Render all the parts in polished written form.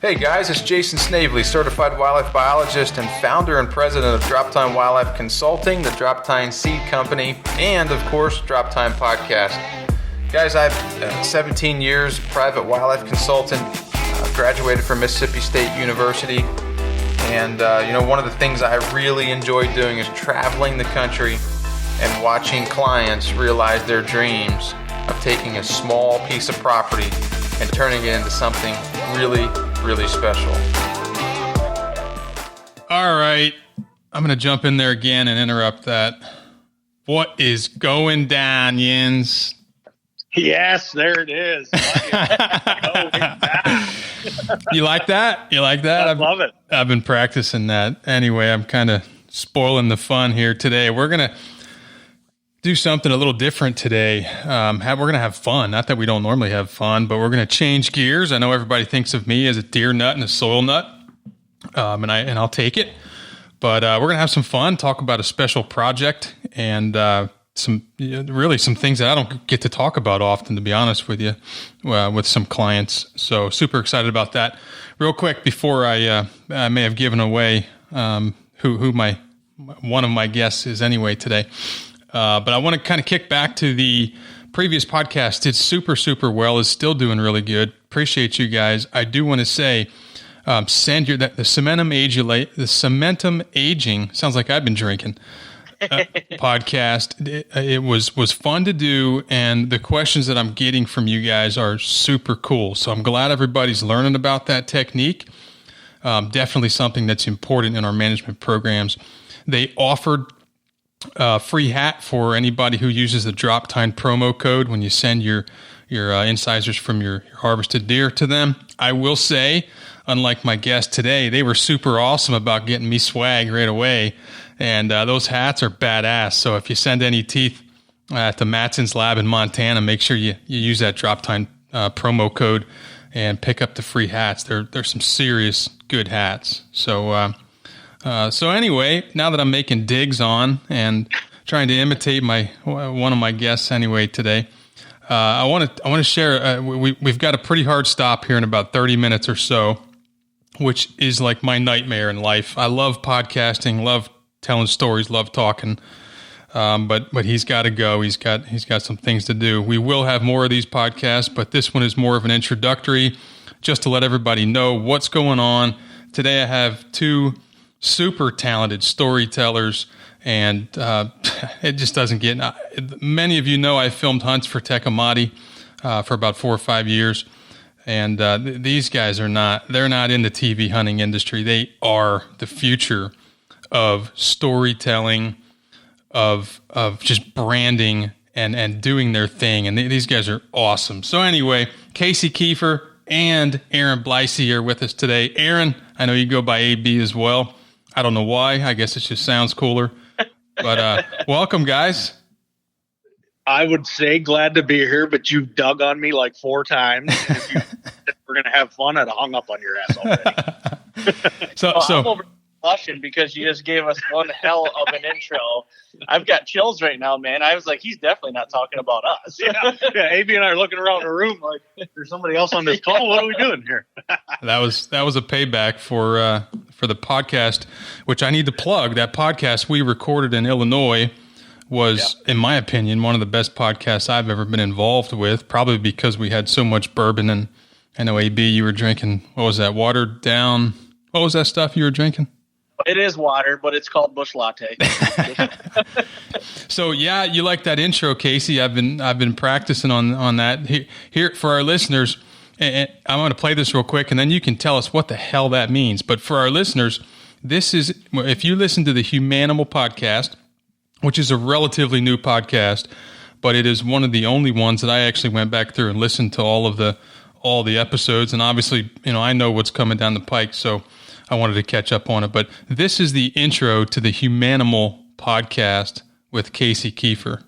Hey guys, it's Jason Snavely, certified wildlife biologist and founder and president of Drop-Tine Wildlife Consulting, the Drop-Tine Seed Company, and of course, Drop-Tine Podcast. Guys, I've 17 years private wildlife consultant, graduated from Mississippi State University, and one of the things I really enjoy doing is traveling the country and watching clients realize their dreams of taking a small piece of property and turning it into something really special. All right. I'm going to jump in there again and interrupt that. What is going down, Jens? Yes, there it is. You like that? You like that? I love it. I've been practicing that. Anyway, I'm kind of spoiling the fun here today. We're going to do something a little different today. We're going to have fun. Not that we don't normally have fun, but we're going to change gears. I know everybody thinks of me as a deer nut and a soil nut, and I'll take it. But we're going to have some fun, talk about a special project, and some things that I don't get to talk about often, to be honest with you, with some clients. So super excited about that. Real quick, before I may have given away who one of my guests is anyway today. But I want to kind of kick back to the previous podcast. Did super well, is still doing really good. Appreciate you guys. I do want to say, send the Cementum Aging, sounds like I've been drinking, podcast. It was fun to do, and the questions that I'm getting from you guys are super cool. So I'm glad everybody's learning about that technique. Definitely something that's important in our management programs. They offered free hat for anybody who uses the Drop-Tine promo code when you send your incisors from your harvested deer to them. I will say, unlike my guest today, they were super awesome about getting me swag right away, and those hats are badass. So if you send any teeth at the Matson's Lab in Montana, make sure you use that Drop-Tine promo code and pick up the free hats. They're some serious good hats. So anyway, now that I'm making digs on and trying to imitate one of my guests anyway today, I want to share. We've got a pretty hard stop here in about 30 minutes or so, which is like my nightmare in life. I love podcasting, love telling stories, love talking, but he's got to go. He's got some things to do. We will have more of these podcasts, but this one is more of an introductory, just to let everybody know what's going on. Today I have two super talented storytellers, and it just doesn't get. Many of you know I filmed hunts for Tecumate for about 4 or 5 years, and these guys they're not in the TV hunting industry. They are the future of storytelling, of just branding and doing their thing, and these guys are awesome. So anyway, Casey Keefer and Aaron Bleise are with us today. Aaron, I know you go by AB as well. I don't know why. I guess it just sounds cooler. But welcome, guys. I would say glad to be here, but you've dug on me like 4 times. We're going to have fun. I'd hung up on your ass already. I'm over blushing because you just gave us one hell of an intro. I've got chills right now, man. I was like, he's definitely not talking about us. Yeah, AB and I are looking around the room like, there's somebody else on this call. What are we doing here? That was a payback for the podcast, which I need to plug. That podcast we recorded in Illinois was, in my opinion, one of the best podcasts I've ever been involved with, probably because we had so much bourbon. And I know, AB, you were drinking, what was that, watered down? What was that stuff you were drinking? It is water, but it's called Bush Latte. So yeah, you like that intro, Casey. I've been practicing on that. Here for our listeners, and I'm going to play this real quick, and then you can tell us what the hell that means. But for our listeners, this is, if you listen to the Humanimal podcast, which is a relatively new podcast, but it is one of the only ones that I actually went back through and listened to all the episodes. And obviously, I know what's coming down the pike, so I wanted to catch up on it. But this is the intro to the Humanimal podcast with Casey Keefer.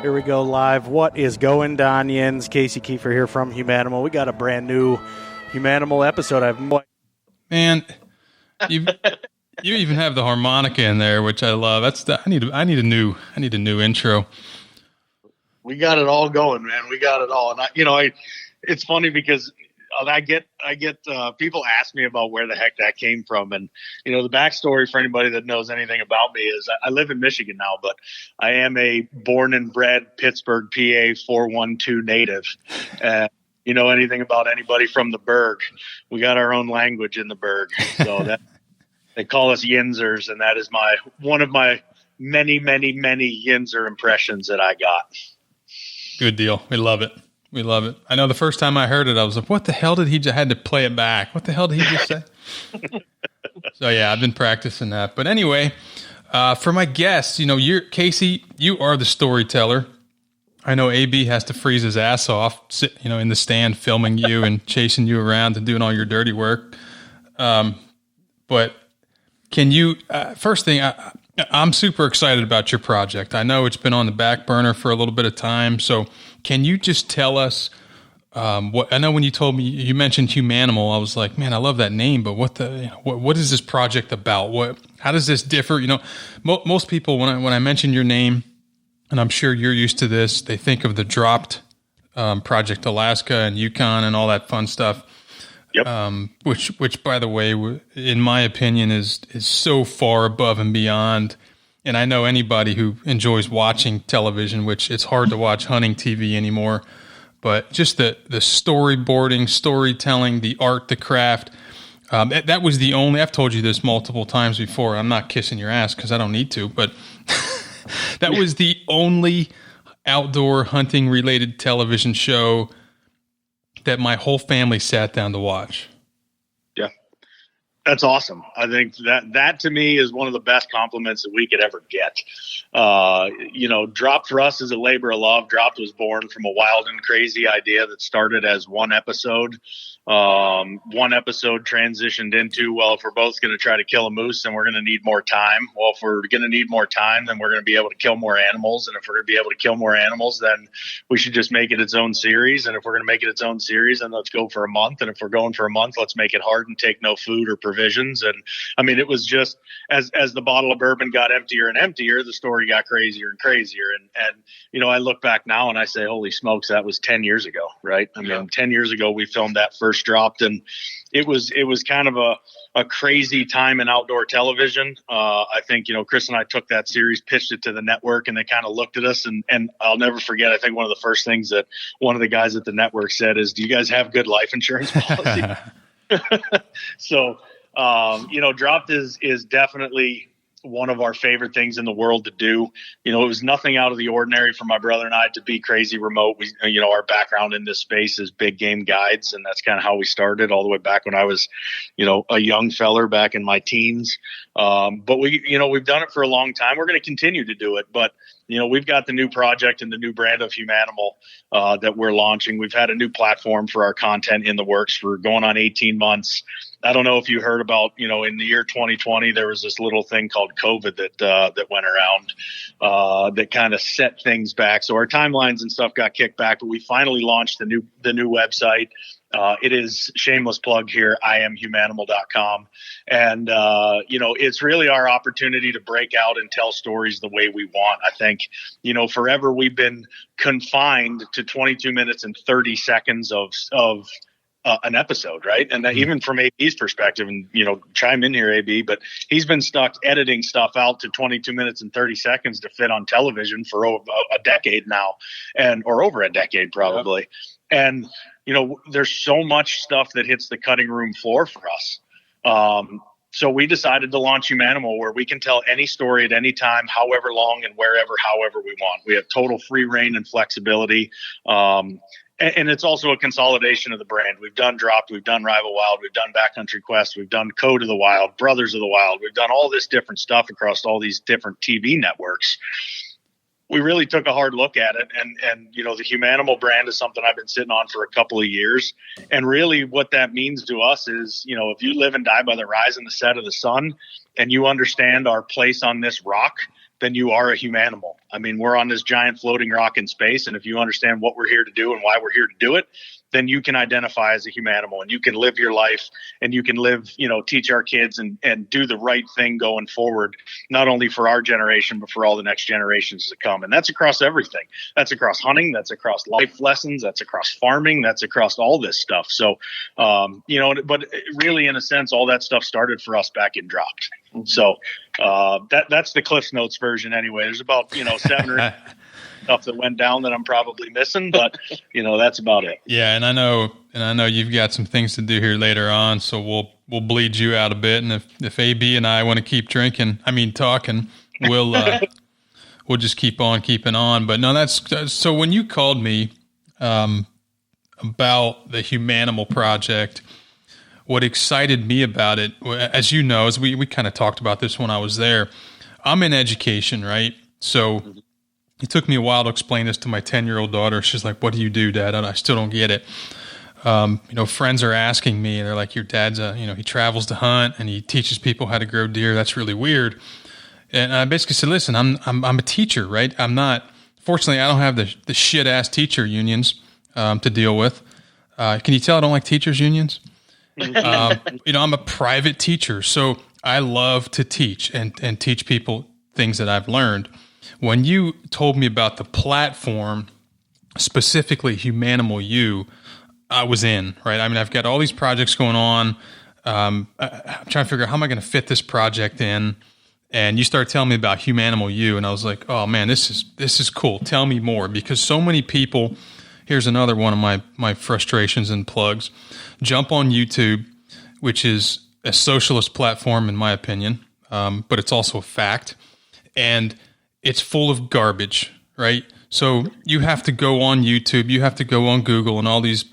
Here we go live. What is going on, Jens? Casey Keefer here from Humanimal. We got a brand new Humanimal episode. Man, you even have the harmonica in there, which I love. I need a new intro. We got it all going, man. We got it all. And it's funny because I get people ask me about where the heck that came from. And, the backstory for anybody that knows anything about me is I live in Michigan now, but I am a born and bred Pittsburgh, PA 412 native. Anything about anybody from the Berg, we got our own language in the Berg. So that they call us Yinzers. And that is one of my many, many, many Yinzer impressions that I got. Good deal. We love it. We love it. I know the first time I heard it, I was like, what the hell did he just had to play it back? What the hell did he just say? So yeah, I've been practicing that. But anyway, for my guests, Casey, you are the storyteller. I know AB has to freeze his ass off, in the stand filming you and chasing you around and doing all your dirty work. But can you, first thing, I'm super excited about your project. I know it's been on the back burner for a little bit of time. So can you just tell us what I know when you told me, you mentioned Humanimal, I was like, man, I love that name, but what is this project about? How does this differ? Most people, when I mention your name, and I'm sure you're used to this, they think of the Dropped Project Alaska and Yukon and all that fun stuff. Yep. Which, by the way, in my opinion, is so far above and beyond. And I know anybody who enjoys watching television, which it's hard to watch hunting TV anymore, but just the storyboarding, storytelling, the art, the craft. That was the only. I've told you this multiple times before. I'm not kissing your ass because I don't need to, but that was the only outdoor hunting related television show that my whole family sat down to watch. Yeah. That's awesome. I think that to me is one of the best compliments that we could ever get. Dropped for us is a labor of love. Dropped was born from a wild and crazy idea that started as one episode. One episode transitioned into, well, if we're both going to try to kill a moose, then we're going to need more time. Well, if we're going to need more time, then we're going to be able to kill more animals. And if we're going to be able to kill more animals, then we should just make it its own series. And if we're going to make it its own series, then let's go for a month. And if we're going for a month, let's make it hard and take no food or provisions. And I mean, it was just as the bottle of bourbon got emptier and emptier, the story got crazier and crazier. And I look back now and I say, holy smokes, that was 10 years ago, right? I mean, 10 years ago, we filmed that first Dropped, and it was kind of a crazy time in outdoor television. I think, Chris and I took that series, pitched it to the network, and they kind of looked at us, and I'll never forget, I think one of the first things that one of the guys at the network said is, do you guys have good life insurance policy? So, Dropped is definitely one of our favorite things in the world to do. It was nothing out of the ordinary for my brother and I to be crazy remote. We, our background in this space is big game guides, and that's kind of how we started all the way back when I was, a young feller back in my teens. But we've done it for a long time. We're going to continue to do it, but we've got the new project and the new brand of Humanimal that we're launching. We've had a new platform for our content in the works for going on 18 months. I don't know if you heard about, in the year 2020, there was this little thing called COVID that went around that kind of set things back. So our timelines and stuff got kicked back, but we finally launched the new website. It is shameless plug here, IamHumanimal.com. And, it's really our opportunity to break out and tell stories the way we want. I think, forever we've been confined to 22 minutes and 30 seconds of an episode, right? And that even from AB's perspective, and chime in here, AB, but he's been stuck editing stuff out to 22 minutes and 30 seconds to fit on television for over a decade now, or over a decade probably. Yep. And there's so much stuff that hits the cutting room floor for us. So we decided to launch Humanimal, where we can tell any story at any time, however long and wherever, however we want. We have total free reign and flexibility. And it's also a consolidation of the brand. We've done Dropped, we've done Rival Wild, we've done Backcountry Quest, we've done Code of the Wild, Brothers of the Wild. We've done all this different stuff across all these different TV networks. We really took a hard look at it. And the Humanimal brand is something I've been sitting on for a couple of years. And really what that means to us is, if you live and die by the rise and the set of the sun, and you understand our place on this rock, then you are a Humanimal. I mean, we're on this giant floating rock in space. And if you understand what we're here to do and why we're here to do it, then you can identify as a humanimal and you can live your life and you can live, teach our kids and do the right thing going forward, not only for our generation, but for all the next generations to come. And that's across everything. That's across hunting. That's across life lessons. That's across farming. That's across all this stuff. So, but really, in a sense, all that stuff started for us back in Dropped. So that's the Cliff Notes version anyway. There's about, 7 or 8 stuff that went down that I'm probably missing, but that's about it. Yeah. And I know you've got some things to do here later on, so we'll bleed you out a bit. And if AB and I want to keep talking, we'll just keep on keeping on. But no, that's, so when you called me, about the Humanimal project, what excited me about it, as you know, as we kind of talked about this when I was there, I'm in education, right? So it took me a while to explain this to my 10-year-old daughter. She's like, "What do you do, Dad?" And I still don't get it. Friends are asking me, and they're like, "Your dad's he travels to hunt and he teaches people how to grow deer. That's really weird." And I basically said, "Listen, I'm a teacher, right? I'm not. Fortunately, I don't have the shit ass teacher unions to deal with. Can you tell I don't like teachers unions? I'm a private teacher, so I love to teach and teach people things that I've learned." When you told me about the platform, specifically Humanimal U, I was in, right? I mean, I've got all these projects going on. I'm trying to figure out how am I going to fit this project in. And you started telling me about Humanimal U, and I was like, "Oh man, this is cool. Tell me more," because so many people. Here's another one of my frustrations and plugs. Jump on YouTube, which is a socialist platform in my opinion, but it's also a fact, and it's full of garbage, right? So you have to go on YouTube, you have to go on Google and all these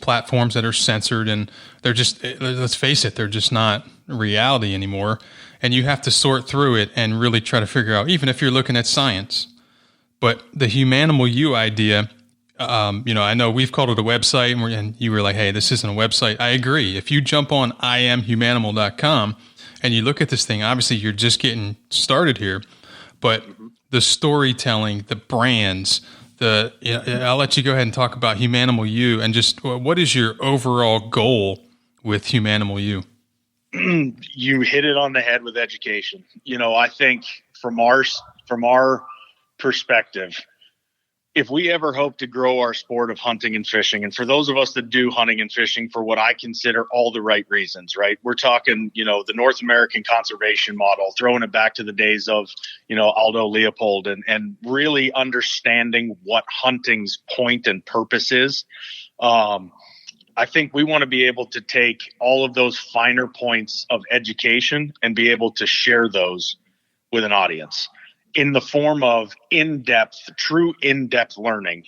platforms that are censored, and they're just, let's face it, they're just not reality anymore. And you have to sort through it and really try to figure out, even if you're looking at science. But the Humanimal U idea, I know we've called it a website, and you were like, "Hey, this isn't a website." I agree. If you jump on iamhumanimal.com and you look at this thing, obviously you're just getting started here. But the storytelling, the brands, I'll let you go ahead and talk about Humanimal U, and just what is your overall goal with Humanimal U? You hit it on the head with education. I think from our perspective, if we ever hope to grow our sport of hunting and fishing, and for those of us that do hunting and fishing for what I consider all the right reasons, right? We're talking, the North American conservation model, throwing it back to the days of, Aldo Leopold, and really understanding what hunting's point and purpose is. I think we want to be able to take all of those finer points of education and be able to share those with an audience in the form of true in-depth learning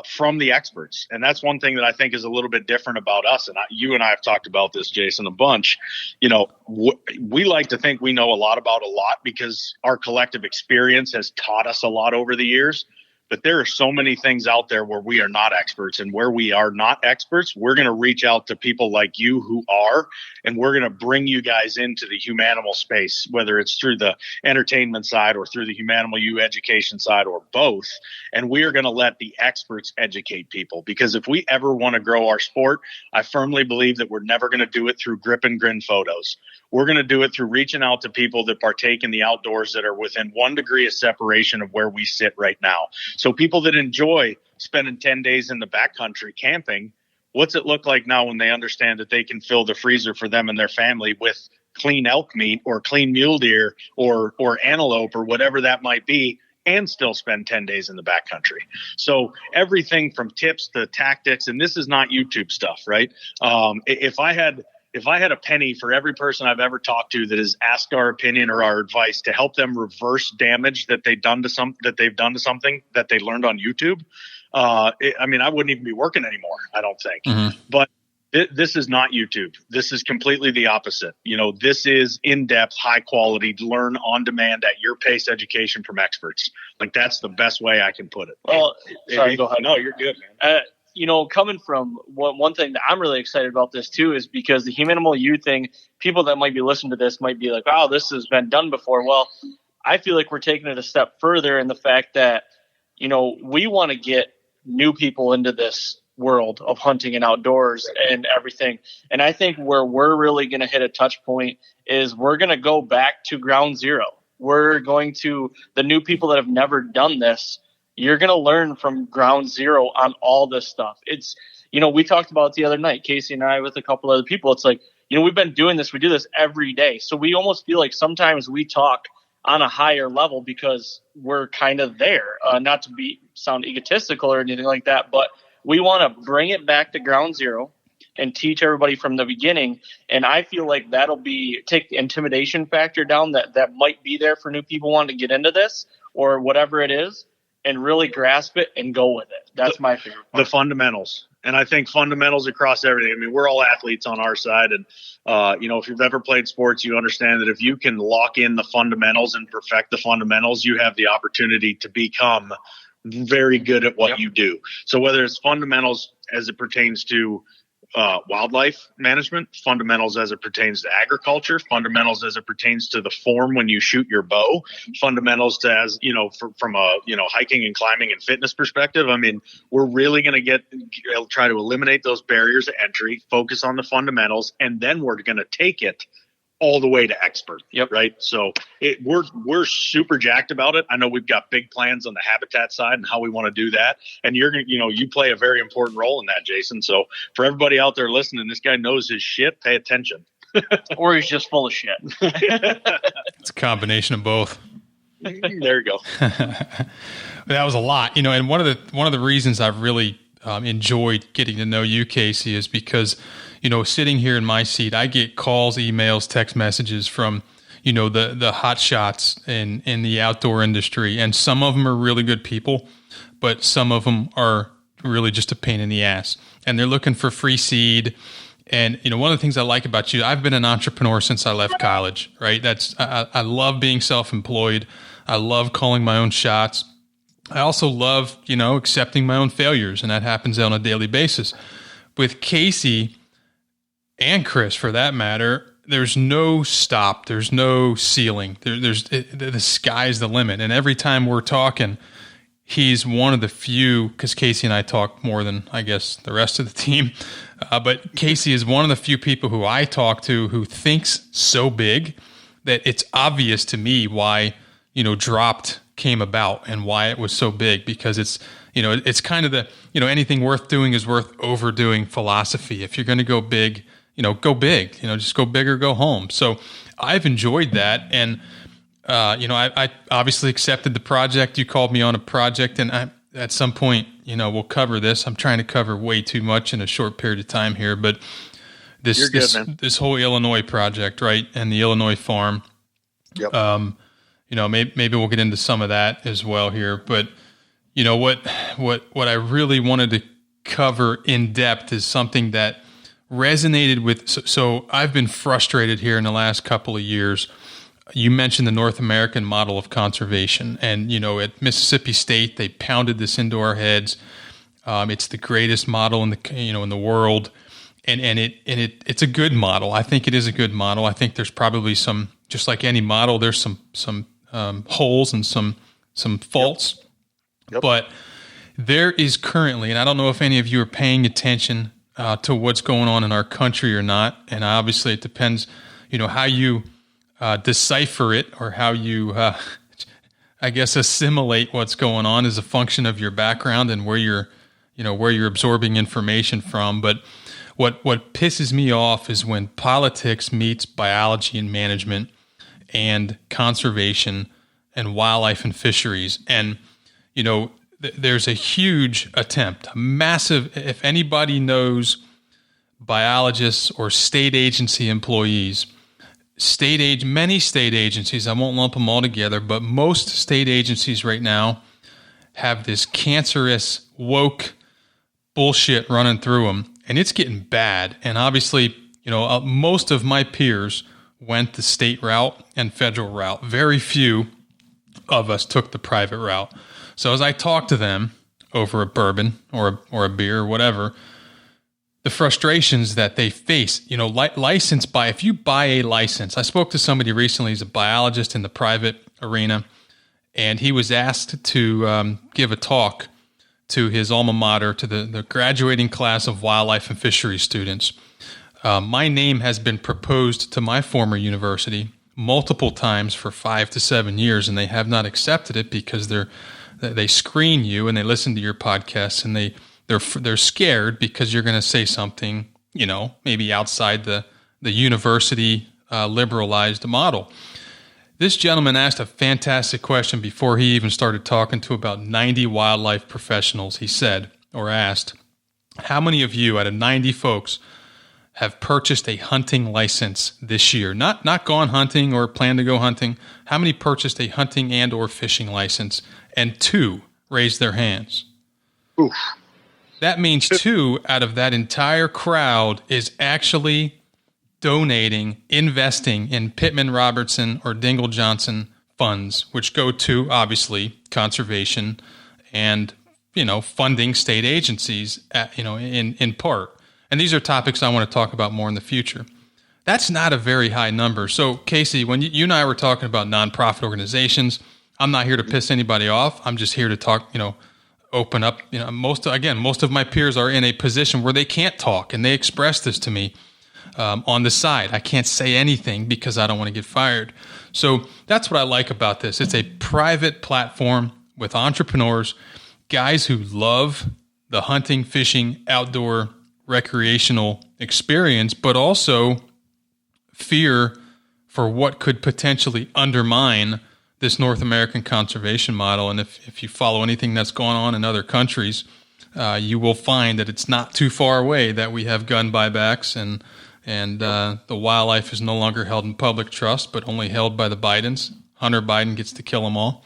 from the experts. And that's one thing that I think is a little bit different about us. And you and I have talked about this, Jason, a bunch. We like to think we know a lot about a lot because our collective experience has taught us a lot over the years. But there are so many things out there where we are not experts, and where we are not experts, we're going to reach out to people like you who are, and we're going to bring you guys into the Humanimal space, whether it's through the entertainment side or through the Humanimal U education side or both. And we are going to let the experts educate people, because if we ever want to grow our sport, I firmly believe that we're never going to do it through grip and grin photos. We're going to do it through reaching out to people that partake in the outdoors that are within 1 degree of separation of where we sit right now. So people that enjoy spending 10 days in the backcountry camping, what's it look like now when they understand that they can fill the freezer for them and their family with clean elk meat or clean mule deer or antelope or whatever that might be, and still spend 10 days in the backcountry? So everything from tips to tactics, and this is not YouTube stuff, right? If I had a penny for every person I've ever talked to that has asked our opinion or our advice to help them reverse damage that they've done to something that they learned on YouTube, I wouldn't even be working anymore, I don't think. Mm-hmm. But this is not YouTube. This is completely the opposite. This is in-depth, high quality, learn on demand at your pace education from experts. Like, that's the best way I can put it. Well, sorry, go ahead. No, you're good, man. Coming from one thing that I'm really excited about this too is because the Humanimal U thing, people that might be listening to this might be like, "Oh, this has been done before." Well, I feel like we're taking it a step further in the fact that, we want to get new people into this world of hunting and outdoors and everything. And I think where we're really going to hit a touch point is we're going to go back to ground zero. We're going to, the new people that have never done this, you're going to learn from ground zero on all this stuff. It's, we talked about it the other night, Casey and I with a couple other people. It's like, we've been doing this. We do this every day. So we almost feel like sometimes we talk on a higher level because we're kind of there, not to sound egotistical or anything like that, but we want to bring it back to ground zero and teach everybody from the beginning. And I feel like that'll take the intimidation factor down that might be there for new people wanting to get into this or whatever it is, and really grasp it and go with it. That's my favorite part. The fundamentals. And I think fundamentals across everything. I mean, we're all athletes on our side. And, if you've ever played sports, you understand that if you can lock in the fundamentals and perfect the fundamentals, you have the opportunity to become very good at what you do. So whether it's fundamentals as it pertains to wildlife management, fundamentals as it pertains to agriculture, fundamentals as it pertains to the form when you shoot your bow, fundamentals to from a hiking and climbing and fitness perspective. I mean, we're really going to try to eliminate those barriers of entry, focus on the fundamentals, and then we're going to take it all the way to expert. Yep. Right. So we're super jacked about it. I know we've got big plans on the habitat side and how we want to do that. And you're going to, you play a very important role in that, Jason. So for everybody out there listening, this guy knows his shit. Pay attention. Or he's just full of shit. It's a combination of both. There you go. That was a lot, and one of the reasons I've really enjoyed getting to know you, Casey, is because, sitting here in my seat, I get calls, emails, text messages from, the hot shots in the outdoor industry. And some of them are really good people, but some of them are really just a pain in the ass. And they're looking for free seed. And, one of the things I like about you, I've been an entrepreneur since I left college, right? I love being self-employed. I love calling my own shots. I also love, accepting my own failures, and that happens on a daily basis. With Casey and Chris, for that matter, there's no stop. There's no ceiling. The sky's the limit. And every time we're talking, he's one of the few, because Casey and I talk more than, I guess, the rest of the team. But Casey is one of the few people who I talk to who thinks so big that it's obvious to me why, Dropped came about and why it was so big, because it's kind of the, anything worth doing is worth overdoing philosophy. If you're going to go big, go big, just go big or go home. So I've enjoyed that. And, I obviously accepted the project. You called me on a project, and at some point, we'll cover this. I'm trying to cover way too much in a short period of time here, but this whole Illinois project, right? And the Illinois farm, Yep. Maybe we'll get into some of that as well here, but what I really wanted to cover in depth is something that resonated with. So I've been frustrated here in the last couple of years. You mentioned the North American model of conservation, and at Mississippi State they pounded this into our heads. It's the greatest model in the world, and it's a good model. I think it is a good model. I think there's probably some, just like any model, there's some holes and some faults. Yep. But there is currently, and I don't know if any of you are paying attention to what's going on in our country or not. And obviously it depends, how you decipher it, or how you, I guess, assimilate what's going on as a function of your background and where you're absorbing information from. But what pisses me off is when politics meets biology and management and conservation and wildlife and fisheries. And, there's a huge attempt, a massive, if anybody knows biologists or state agency employees, many state agencies, I won't lump them all together, but most state agencies right now have this cancerous, woke bullshit running through them, and it's getting bad. And obviously, most of my peers went the state route and federal route. Very few of us took the private route. So as I talk to them over a bourbon or a beer or whatever, the frustrations that they face, if you buy a license, I spoke to somebody recently, he's a biologist in the private arena, and he was asked to give a talk to his alma mater, to the graduating class of wildlife and fisheries students. My name has been proposed to my former university multiple times for 5 to 7 years, and they have not accepted it because they screen you and they listen to your podcasts, and they're scared because you're going to say something, maybe outside the university liberalized model. This gentleman asked a fantastic question before he even started talking to about 90 wildlife professionals. He said, or asked, how many of you out of 90 folks have purchased a hunting license this year? Not gone hunting or plan to go hunting. How many purchased a hunting and or fishing license? And 2 raised their hands. Oof. That means 2 out of that entire crowd is actually donating, investing in Pittman Robertson or Dingle Johnson funds, which go to, obviously, conservation and, funding state agencies, in part. And these are topics I want to talk about more in the future. That's not a very high number. So, Casey, when you and I were talking about nonprofit organizations, I'm not here to piss anybody off. I'm just here to talk, open up. Most of my peers are in a position where they can't talk, and they express this to me on the side. I can't say anything because I don't want to get fired. So that's what I like about this. It's a private platform with entrepreneurs, guys who love the hunting, fishing, outdoor recreational experience, but also fear for what could potentially undermine this North American conservation model. And if you follow anything that's going on in other countries, you will find that it's not too far away that we have gun buybacks and the wildlife is no longer held in public trust, but only held by the Bidens. Hunter Biden gets to kill them all.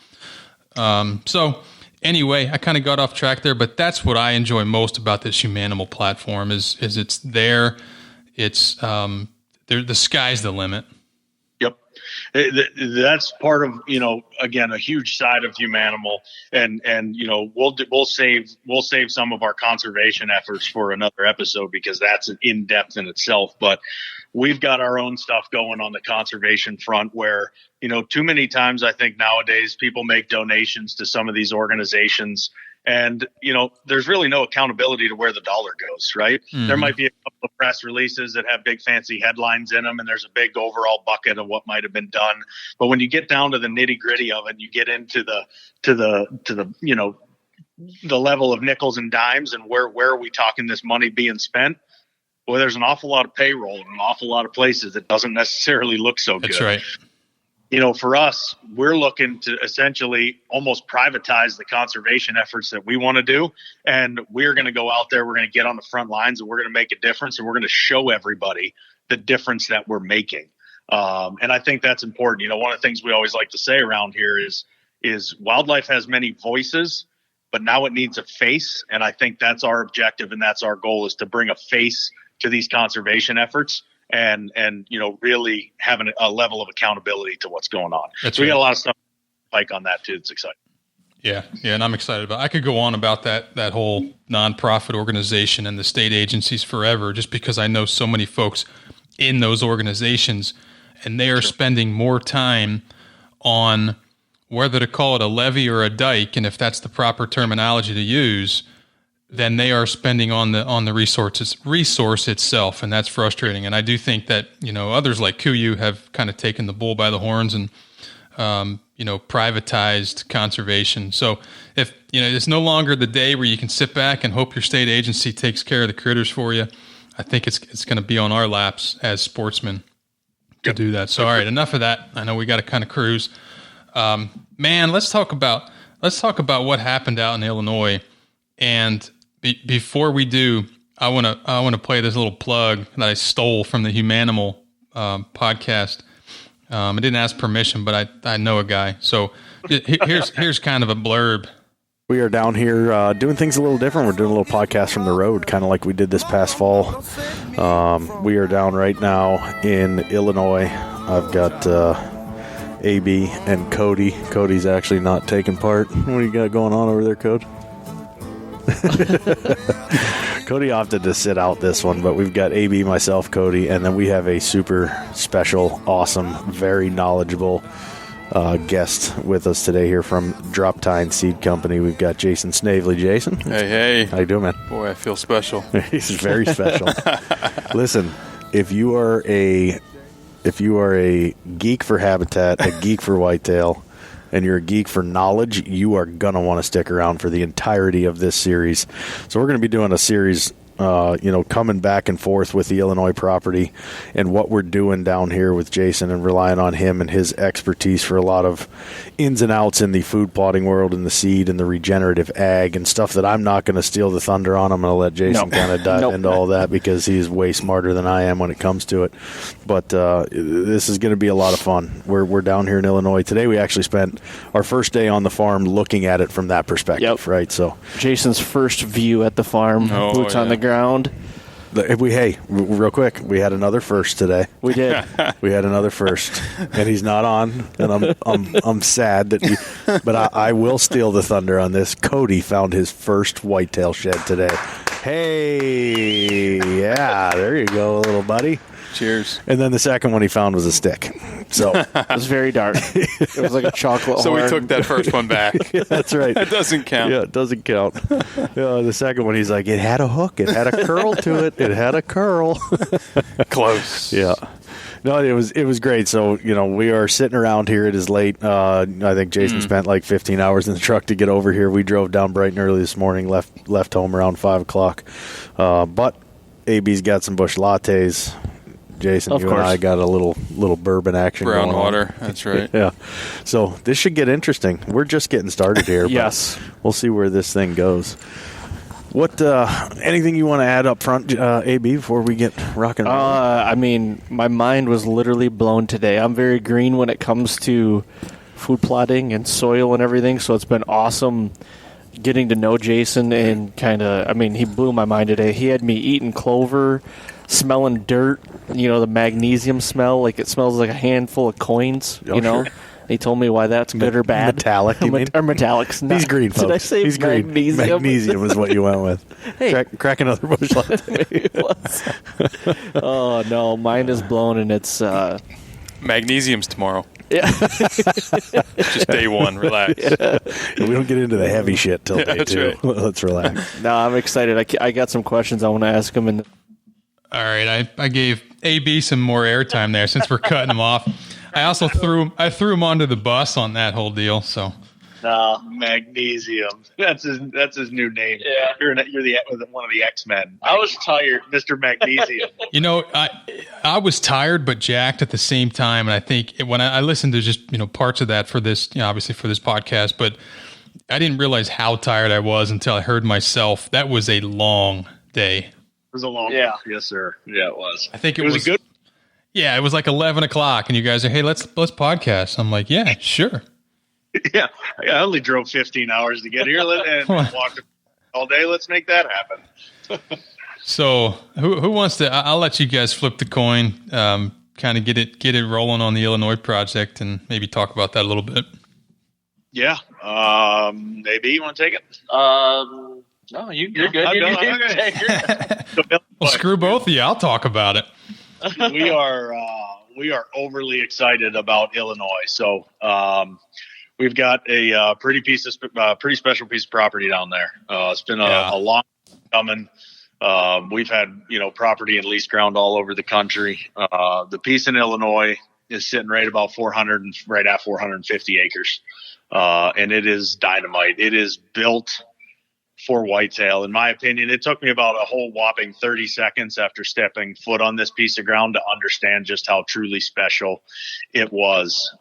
So anyway, I kind of got off track there, but that's what I enjoy most about this Humanimal platform is it's there. It's the sky's the limit. Yep. That's part of, again, a huge side of Humanimal, and we'll save some of our conservation efforts for another episode because that's in depth in itself. But we've got our own stuff going on the conservation front where, too many times I think nowadays people make donations to some of these organizations and, there's really no accountability to where the dollar goes, right? Mm-hmm. There might be a couple of press releases that have big fancy headlines in them and there's a big overall bucket of what might have been done. But when you get down to the nitty gritty of it, you get into the level of nickels and dimes and where are we talking this money being spent? Well, there's an awful lot of payroll in an awful lot of places that doesn't necessarily look so good. That's right. For us, we're looking to essentially almost privatize the conservation efforts that we want to do. And we're going to go out there, we're going to get on the front lines and we're going to make a difference. And we're going to show everybody the difference that we're making. And I think that's important. One of the things we always like to say around here is wildlife has many voices, but now it needs a face. And I think that's our objective. And that's our goal, is to bring a face to these conservation efforts and really having a level of accountability to what's going on. That's we right. got a lot of stuff like on that too. It's exciting. Yeah, and I'm excited about it. I could go on about that whole nonprofit organization and the state agencies forever, just because I know so many folks in those organizations, and they are spending more time on whether to call it a levee or a dike, and if that's the proper terminology to use, than they are spending on the resource itself, and that's frustrating. And I do think that others like KUIU have kind of taken the bull by the horns and privatized conservation. So if it's no longer the day where you can sit back and hope your state agency takes care of the critters for you, I think it's going to be on our laps as sportsmen to do that. So all right, enough of that. I know we got to kind of cruise. Man, let's talk about what happened out in Illinois. And before we do, I want to play this little plug that I stole from the Humanimal podcast. I didn't ask permission, but I know a guy. So here's kind of a blurb. We are down here doing things a little different. We're doing a little podcast from the road, kind of like we did this past fall. We are down right now in Illinois. I've got AB and Cody. Cody's actually not taking part. What do you got going on over there, Cody? Cody opted to sit out this one, but we've got AB, myself, Cody, and then we have a super special, awesome, very knowledgeable guest with us today here from Drop-Tine Seed Company. We've got Jason Snavely. Jason, Hey. how you doing, man? Boy, I feel special. He's very special. Listen, if you are a geek for habitat, a geek for whitetail, and you're a geek for knowledge, you are going to want to stick around for the entirety of this series. So we're going to be doing a series, coming back and forth with the Illinois property and what we're doing down here with Jason and relying on him and his expertise for a lot of ins and outs in the food plotting world and the seed and the regenerative ag and stuff that I'm not going to steal the thunder on. I'm going to let Jason kind of dive into all that because he's way smarter than I am when it comes to it. But this is going to be a lot of fun. We're down here in Illinois. Today we actually spent our first day on the farm looking at it from that perspective, right? So Jason's first view at the farm, boots on the ground. Real quick, we had another first today. We did. We had another first, and he's not on, and I'm sad that but I will steal the thunder on this. Cody found his first whitetail shed today. Hey, yeah, there you go, little buddy. Cheers. And then the second one he found was a stick. So it was very dark. It was like a chocolate So horn. we took that first one back. Yeah, that's right. That doesn't count. Yeah, it doesn't count. The second one, he's like, it had a hook. It had a curl to it. It had a curl. Close. Yeah. No, it was great. So, we are sitting around here. It is late. I think Jason spent like 15 hours in the truck to get over here. We drove down bright and early this morning, left home around 5 o'clock. But AB's got some bush lattes. Jason, of you course. and I got a little bourbon action Brown going water. on. That's right. Yeah. So this should get interesting. We're just getting started here. Yes. But we'll see where this thing goes. What anything you want to add up front, AB, before we get rocking and rolling? My mind was literally blown today. I'm very green when it comes to food plotting and soil and everything, so it's been awesome getting to know Jason and he blew my mind today. He had me eating clover, smelling dirt, the magnesium smell, like it smells like a handful of coins, Sure. He told me why that's good or bad. Metallic, you mean? Or metallics. He's green, folks. Did I say He's magnesium? Green. Magnesium is what you went with. Hey. Crack another bush latte. Oh, no, mine is blown, and it's... Magnesium's tomorrow. Yeah. Just day one. Relax. Yeah. We don't get into the heavy shit till day That's 2. right. Let's relax. No, I'm excited. I got some questions I want to ask him. And All right, I gave AB some more airtime there since we're cutting him off. I also threw him onto the bus on that whole deal. So, Magnesium. That's his new name. Yeah. You're one of the X-Men. I was tired. Mr. Magnesium. I was tired but jacked at the same time, and I think when I listened to just parts of that for this, obviously for this podcast, but I didn't realize how tired I was until I heard myself. That was a long day. It was a long. Yeah. Yes, sir. Yeah, it was. I think it was a good. Yeah, it was like 11 o'clock, and you guys are, hey, let's podcast. I'm like, yeah, sure. Yeah, I only drove 15 hours to get here and walked all day. Let's make that happen. So, who wants to? I'll let you guys flip the coin, kind of get it rolling on the Illinois project, and maybe talk about that a little bit. Yeah, maybe you want to take it? No, you're good. Well, screw both of you. I'll talk about it. We are overly excited about Illinois. So we've got a pretty special piece of property down there. It's been a long time coming. We've had property and lease ground all over the country. The piece in Illinois is sitting right at 450 acres, and it is dynamite. It is built for whitetail. In my opinion, it took me about a whole whopping 30 seconds after stepping foot on this piece of ground to understand just how truly special it was.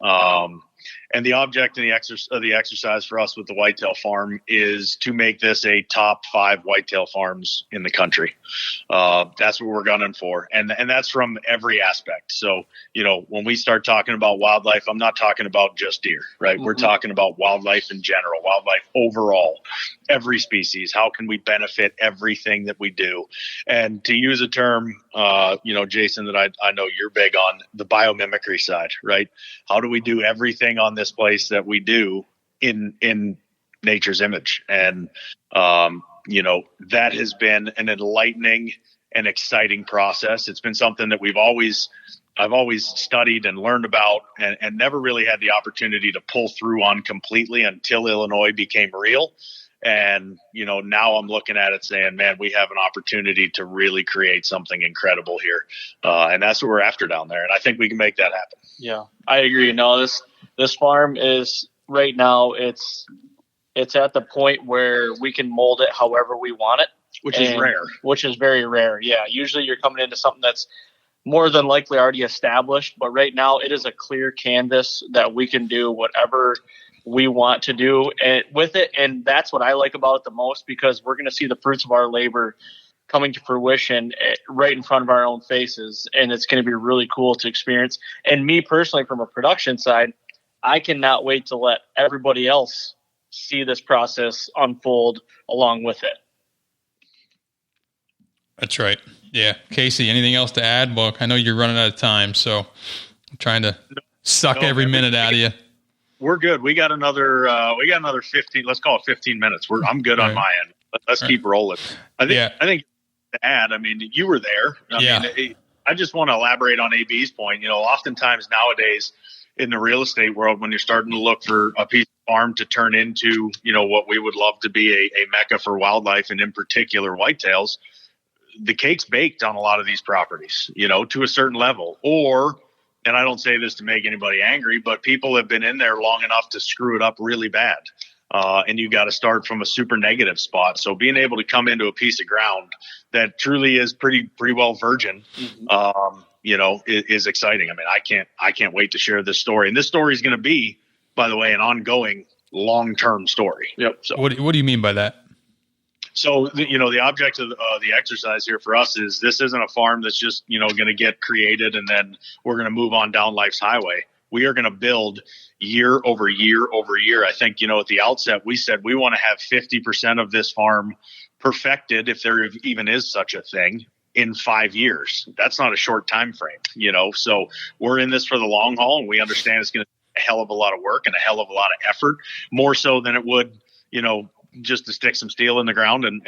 And the object and the exercise for us with the whitetail farm is to make this a top 5 whitetail farms in the country. That's what we're gunning for. And that's from every aspect. So, when we start talking about wildlife, I'm not talking about just deer, right? Mm-hmm. We're talking about wildlife in general, wildlife overall, every species. How can we benefit everything that we do? And to use a term, Jason, that I know you're big on, the biomimicry side, right? How do we do everything on this place that we do in nature's image? And, that has been an enlightening and exciting process. It's been something that we've always I've always studied and learned about and never really had the opportunity to pull through on completely until Illinois became real. And, now I'm looking at it saying, man, we have an opportunity to really create something incredible here. And that's what we're after down there. And I think we can make that happen. Yeah, I agree. No, this farm is right now, it's at the point where we can mold it however we want it. Which is rare. Which is very rare. Yeah. Usually you're coming into something that's more than likely already established, but right now it is a clear canvas that we can do whatever we want to do with it. And that's what I like about it the most, because we're going to see the fruits of our labor coming to fruition right in front of our own faces. And it's going to be really cool to experience. And me personally, from a production side, I cannot wait to let everybody else see this process unfold along with it. That's right. Yeah. Casey, anything else to add? Well, I know you're running out of time, so I'm trying to suck every minute out of you. We're good. We got another 15, let's call it 15 minutes. I'm good on my end. Let's keep rolling. I think to add, I mean, you were there. I just want to elaborate on AB's point. Oftentimes nowadays in the real estate world, when you're starting to look for a piece of farm to turn into, what we would love to be a mecca for wildlife, and in particular whitetails, the cake's baked on a lot of these properties, to a certain level. And I don't say this to make anybody angry, but people have been in there long enough to screw it up really bad. And you got to start from a super negative spot. So being able to come into a piece of ground that truly is pretty well virgin, is exciting. I mean, I can't wait to share this story. And this story is going to be, by the way, an ongoing long-term story. Yep. So what do you mean by that? So, the object of the exercise here for us is this isn't a farm that's just, going to get created and then we're going to move on down life's highway. We are going to build year over year over year. I think, at the outset, we said we want to have 50% of this farm perfected, if there even is such a thing, in 5 years. That's not a short time frame, so we're in this for the long haul, and we understand it's going to be a hell of a lot of work and a hell of a lot of effort, more so than it would, just to stick some steel in the ground and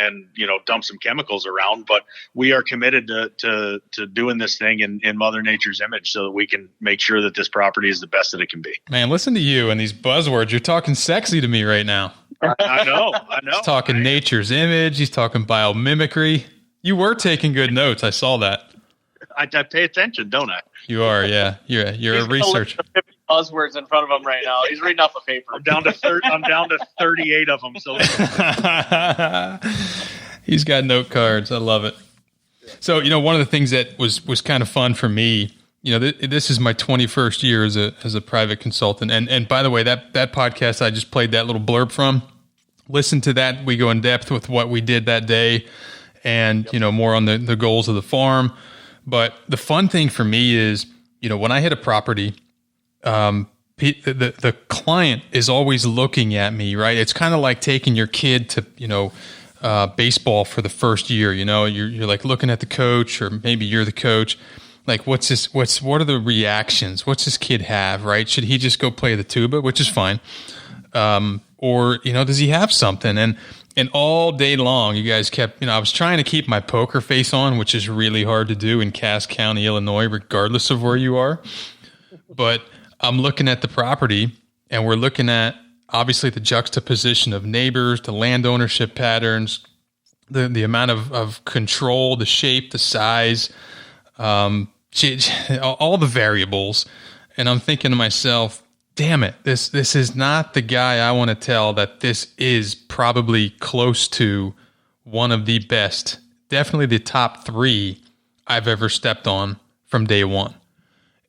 dump some chemicals around. But we are committed to doing this thing in Mother Nature's image so that we can make sure that this property is the best that it can be. Man, listen to you and these buzzwords. You're talking sexy to me right now. I know. He's talking nature's image. He's talking biomimicry. You were taking good notes. I saw that. I pay attention, don't I? You are, yeah. You're a researcher. Buzzwords in front of him right now. He's reading off a paper. I'm down to 38 of them. So he's got note cards. I love it. So one of the things that was kind of fun for me. This is my 21st year as a private consultant. And by the way, that podcast I just played that little blurb from. Listen to that. We go in depth with what we did that day, and more on the goals of the farm. But the fun thing for me is when I hit a property. The client is always looking at me, right? It's kind of like taking your kid to, baseball for the first year, you're like looking at the coach, or maybe you're the coach. Like, what are the reactions? What's this kid have, right? Should he just go play the tuba, which is fine? Or, does he have something? And all day long, you guys kept, I was trying to keep my poker face on, which is really hard to do in Cass County, Illinois, regardless of where you are. But I'm looking at the property, and we're looking at obviously the juxtaposition of neighbors, the land ownership patterns, the amount of control, the shape, the size, all the variables. And I'm thinking to myself, damn it, this is not the guy I want to tell that this is probably close to one of the best, definitely the top 3 I've ever stepped on from day one.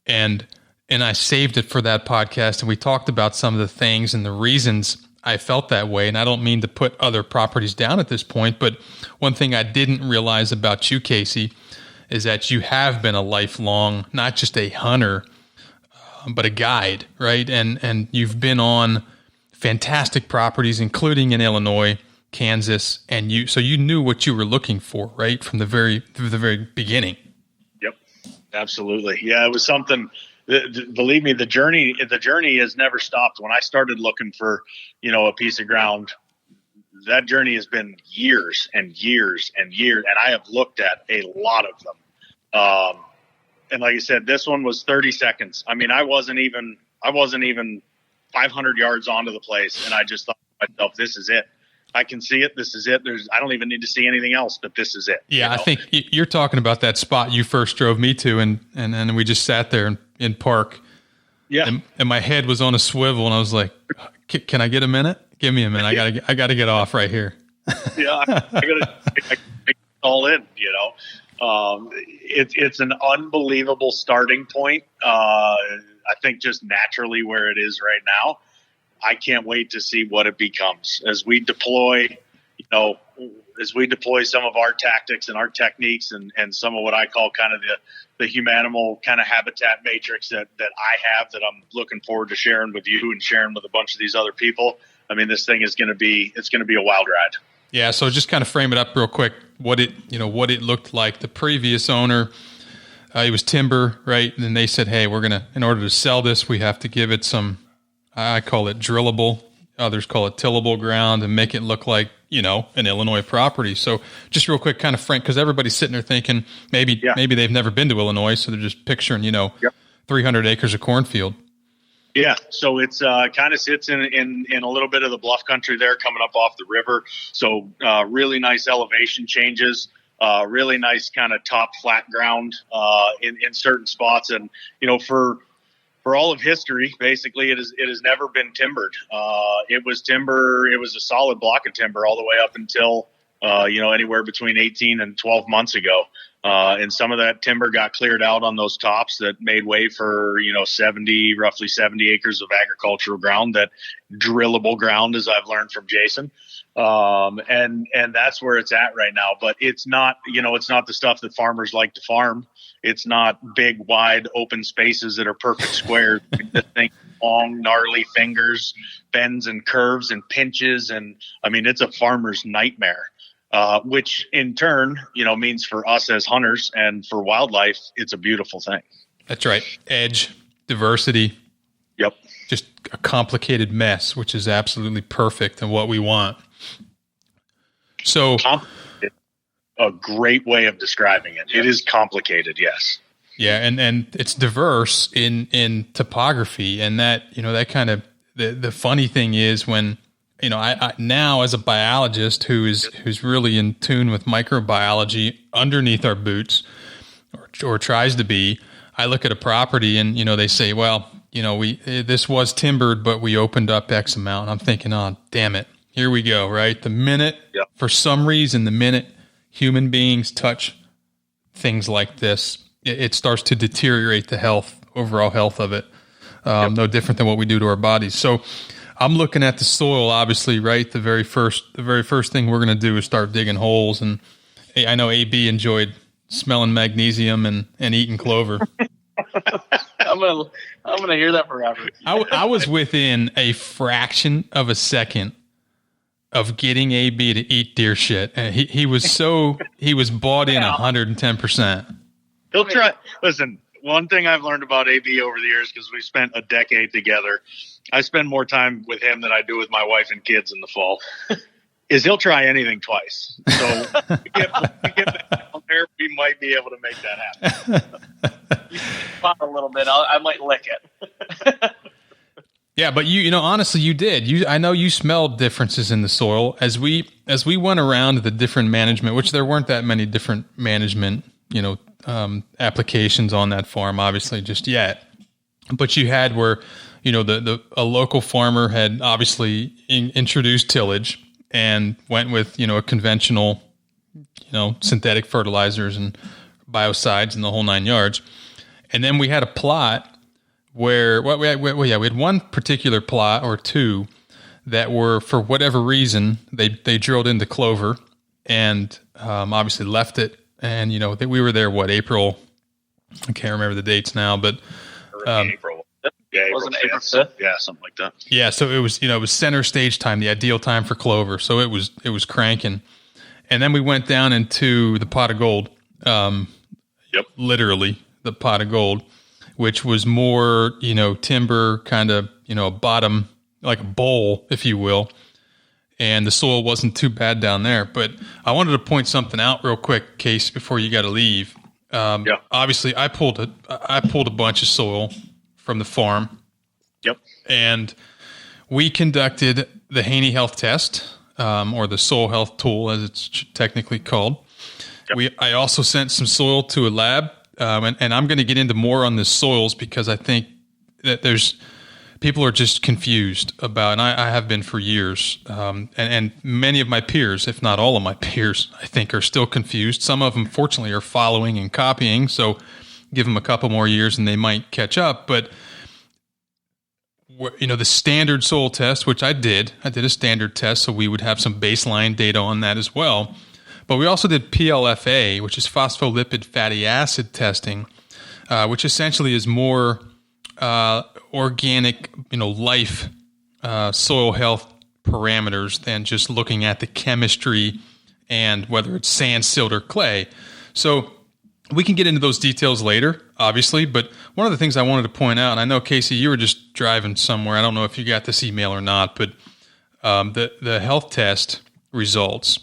And I saved it for that podcast, and we talked about some of the things and the reasons I felt that way. And I don't mean to put other properties down at this point, but one thing I didn't realize about you, Casey, is that you have been a lifelong, not just a hunter, but a guide, right? And you've been on fantastic properties, including in Illinois, Kansas, and so you knew what you were looking for, right, from the very beginning. Yep, absolutely. Yeah, it was something. Believe me, the journey has never stopped. When I started looking for, a piece of ground, that journey has been years and years and years, and I have looked at a lot of them. And like I said, this one was 30 seconds. I mean, I wasn't even 500 yards onto the place. And I just thought to myself, this is it. I can see it. This is it. I don't even need to see anything else, but this is it. Yeah. You know? I think you're talking about that spot you first drove me to, and we just sat there in park. Yeah. And my head was on a swivel, and I was like, can I get a minute? Give me a minute. I gotta get off right here. Yeah. I gotta take it all in, you know. It's an unbelievable starting point. I think just naturally where it is right now. I can't wait to see what it becomes as we deploy, you know, some of our tactics and our techniques and some of what I call kind of the humanimal kind of habitat matrix that I have that I'm looking forward to sharing with you and sharing with a bunch of these other people. I mean, this thing is going to be a wild ride. Yeah. So just kind of frame it up real quick, what it looked like. The previous owner, it was timber, right? And then they said, hey, in order to sell this, we have to give it some, I call it drillable. Others call it tillable ground, and make it look like, you know, an Illinois property. So just real quick, kind of frank, because everybody's sitting there thinking maybe they've never been to Illinois, so they're just picturing, you know, 300 acres of cornfield. Yeah, so it's kind of sits in a little bit of the bluff country there, coming up off the river. So really nice elevation changes. Really nice kind of top flat ground in certain spots, and you know, for all of history, basically, it has never been timbered. It was a solid block of timber all the way up until, anywhere between 18 and 12 months ago. And some of that timber got cleared out on those tops that made way for, roughly 70 acres of agricultural ground, that drillable ground, as I've learned from Jason. And that's where it's at right now, but it's not the stuff that farmers like to farm. It's not big, wide open spaces that are perfect squares. This thing, long, gnarly fingers, bends and curves and pinches. And I mean, it's a farmer's nightmare, which in turn, means for us as hunters and for wildlife, it's a beautiful thing. That's right. Edge, diversity. Yep. Just a complicated mess, which is absolutely perfect and what we want. So a great way of describing it. It is complicated. Yes. Yeah. And it's diverse in topography, and that kind of, the funny thing is when, I now, as a biologist who's really in tune with microbiology underneath our boots, or tries to be, I look at a property and, they say, well, this was timbered, but we opened up X amount. And I'm thinking, oh, damn it. Here we go. Right. The minute, for some reason, human beings touch things like this, it starts to deteriorate the overall health of it. No different than what we do to our bodies. So I'm looking at the soil, obviously, right? The very first thing we're going to do is start digging holes. And I know AB enjoyed smelling magnesium and eating clover. I'm gonna hear that forever. I was within a fraction of a second of getting AB to eat deer shit, and he was bought in 110%. He'll try. Listen, one thing I've learned about AB over the years, because we spent a decade together, I spend more time with him than I do with my wife and kids in the fall, is he'll try anything twice. So we get back down there, we might be able to make that happen. You spot a little bit, I might lick it. Yeah, but honestly, you did. I know you smelled differences in the soil as we went around the different management, which there weren't that many different management, applications on that farm, obviously, just yet. But you had where, a local farmer had obviously introduced tillage and went with, a conventional, synthetic fertilizers and biocides and the whole 9 yards. And then we had a plot where we had one particular plot or two that were, for whatever reason, they drilled into clover and obviously left it. And we were there April? I can't remember the dates now, but April. Yeah, wasn't April 5th? Yeah, something like that. Yeah, so it was center stage time, the ideal time for clover. So it was cranking. And then we went down into the pot of gold. Literally the pot of gold, which was more, timber, kind of, a bottom, like a bowl, if you will. And the soil wasn't too bad down there. But I wanted to point something out real quick, Case, before you got to leave. Obviously, I pulled a bunch of soil from the farm. Yep. And we conducted the Haney Health Test, or the soil health tool, as it's technically called. Yep. I also sent some soil to a lab, and I'm going to get into more on the soils because I think that people are just confused about, and I have been for years, and many of my peers, if not all of my peers, I think are still confused. Some of them, fortunately, are following and copying, so give them a couple more years and they might catch up. But the standard soil test, which I did a standard test, so we would have some baseline data on that as well. But we also did PLFA, which is phospholipid fatty acid testing, which essentially is more organic, life, soil health parameters than just looking at the chemistry and whether it's sand, silt, or clay. So we can get into those details later, obviously, but one of the things I wanted to point out, and I know, Casey, you were just driving somewhere. I don't know if you got this email or not, but the health test results.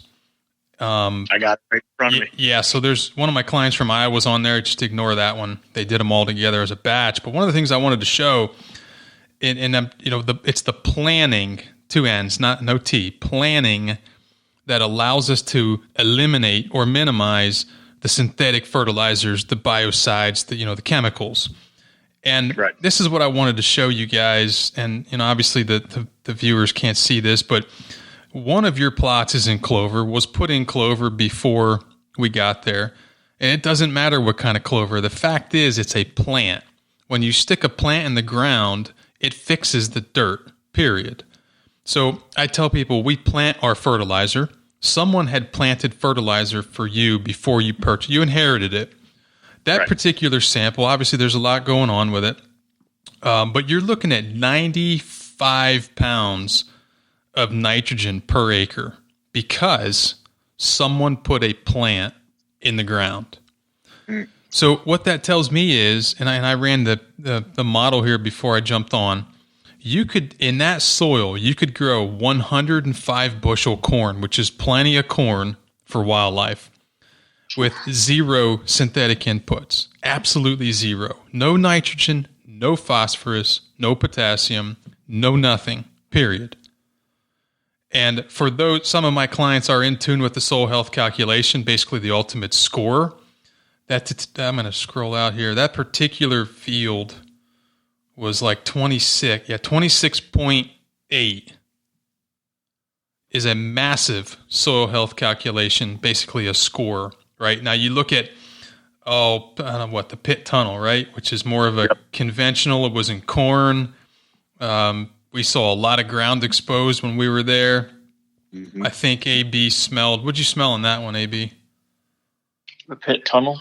I got it right in front of me. Yeah, so there's one of my clients from Iowa's on there. Just ignore that one. They did them all together as a batch. But one of the things I wanted to show, it's the planning, 2 N's, no T, planning that allows us to eliminate or minimize the synthetic fertilizers, the biocides, the chemicals. And This is what I wanted to show you guys. And obviously the viewers can't see this, but one of your plots is in clover, was put in clover before we got there. And it doesn't matter what kind of clover. The fact is, it's a plant. When you stick a plant in the ground, it fixes the dirt, period. So I tell people, we plant our fertilizer. Someone had planted fertilizer for you before you purchased. You inherited it. That particular sample, obviously there's a lot going on with it. But you're looking at 95 pounds of nitrogen per acre because someone put a plant in the ground. So what that tells me is, and I ran the model here before I jumped on, you could, in that soil, you could grow 105 bushel corn, which is plenty of corn for wildlife, with 0 synthetic inputs. Absolutely 0. No nitrogen, no phosphorus, no potassium, no nothing, period. And for those, some of my clients are in tune with the soil health calculation, basically the ultimate score. I'm going to scroll out here. That particular field was like 26.8 is a massive soil health calculation, basically a score, right? Now you look at, the pit tunnel, right? Which is more of a conventional, it was in corn. We saw a lot of ground exposed when we were there. Mm-hmm. I think AB smelled. What'd you smell in that one, AB? The pit tunnel.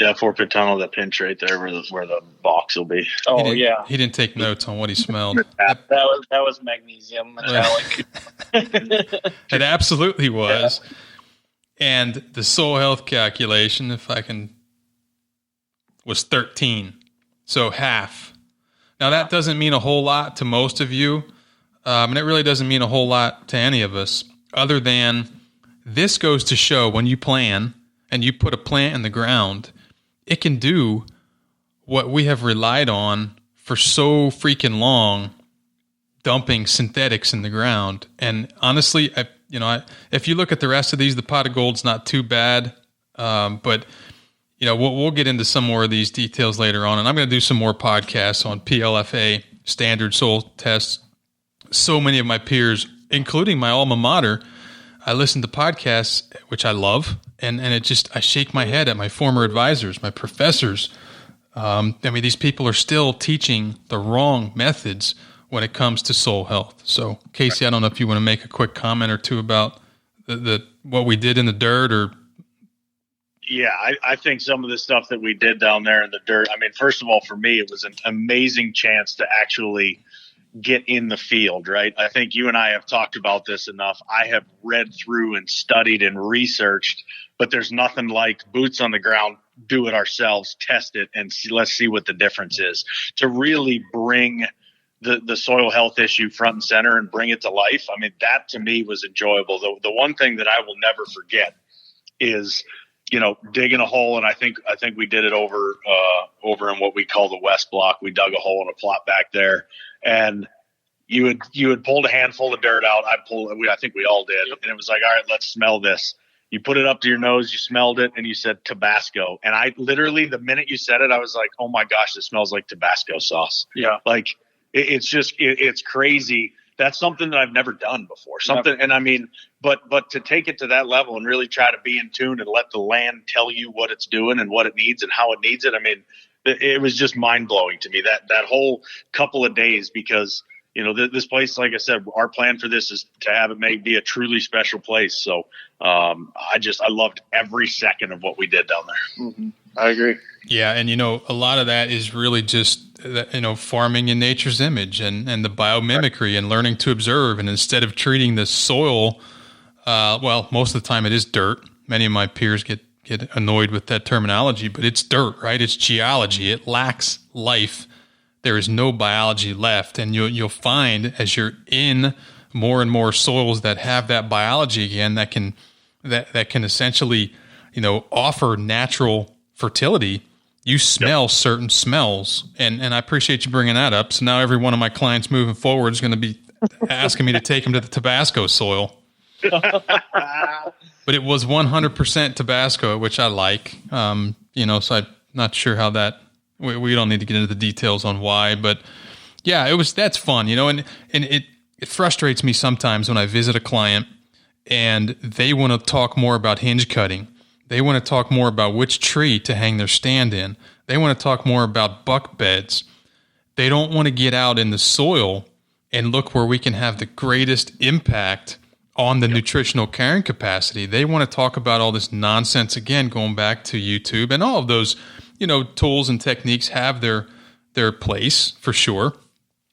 Yeah, 4-pit tunnel, that pinch right there where the box will be. Oh, He didn't take notes on what he smelled. that was magnesium metallic. It absolutely was. Yeah. And the soil health calculation, was 13. So half. Now, that doesn't mean a whole lot to most of you, and it really doesn't mean a whole lot to any of us, other than this goes to show when you plan and you put a plant in the ground, it can do what we have relied on for so freaking long, dumping synthetics in the ground. And honestly, if you look at the rest of these, the pot of gold's not too bad, but we'll get into some more of these details later on, and I'm going to do some more podcasts on PLFA, standard soil tests. So many of my peers, including my alma mater, I listen to podcasts, which I love, and I shake my head at my former advisors, my professors. These people are still teaching the wrong methods when it comes to soil health. So, Casey, I don't know if you want to make a quick comment or two about what we did in the dirt or... Yeah, I think some of the stuff that we did down there in the dirt, first of all, for me, it was an amazing chance to actually get in the field, right? I think you and I have talked about this enough. I have read through and studied and researched, but there's nothing like boots on the ground, do it ourselves, test it, and let's see what the difference is. To really bring the soil health issue front and center and bring it to life, that to me was enjoyable. The one thing that I will never forget is digging a hole, and I think we did it over in what we call the West Block. We dug a hole and a plot back there, and you had pulled a handful of dirt out. I think we all did, and it was like, all right, let's smell this. You put it up to your nose, you smelled it, and you said Tabasco. And I literally, the minute you said it, I was like, oh my gosh, this smells like Tabasco sauce. Yeah, like it's crazy. That's something that I've never done before. And I mean, but to take it to that level and really try to be in tune and let the land tell you what it's doing and what it needs and how it needs it. I mean, it was just mind blowing to me that whole couple of days, because this place, like I said, our plan for this is to have it be a truly special place. So I loved every second of what we did down there. Mm-hmm. I agree. Yeah, and a lot of that is really just farming in nature's image and the biomimicry and learning to observe. And instead of treating the soil, most of the time it is dirt. Many of my peers get annoyed with that terminology, but it's dirt, right? It's geology. It lacks life. There is no biology left, and you'll find as you're in more and more soils that have that biology again, that can essentially offer natural fertility. You smell certain smells, and I appreciate you bringing that up. So now every one of my clients moving forward is going to be asking me to take them to the Tabasco soil. But it was 100% Tabasco, which I like. So I'm not sure how that. We don't need to get into the details on why, but yeah, that's fun, and it frustrates me sometimes when I visit a client and they want to talk more about hinge cutting. They want to talk more about which tree to hang their stand in. They want to talk more about buck beds. They don't want to get out in the soil and look where we can have the greatest impact on the nutritional carrying capacity. They want to talk about all this nonsense, again, going back to YouTube, and all of those tools and techniques have their place for sure.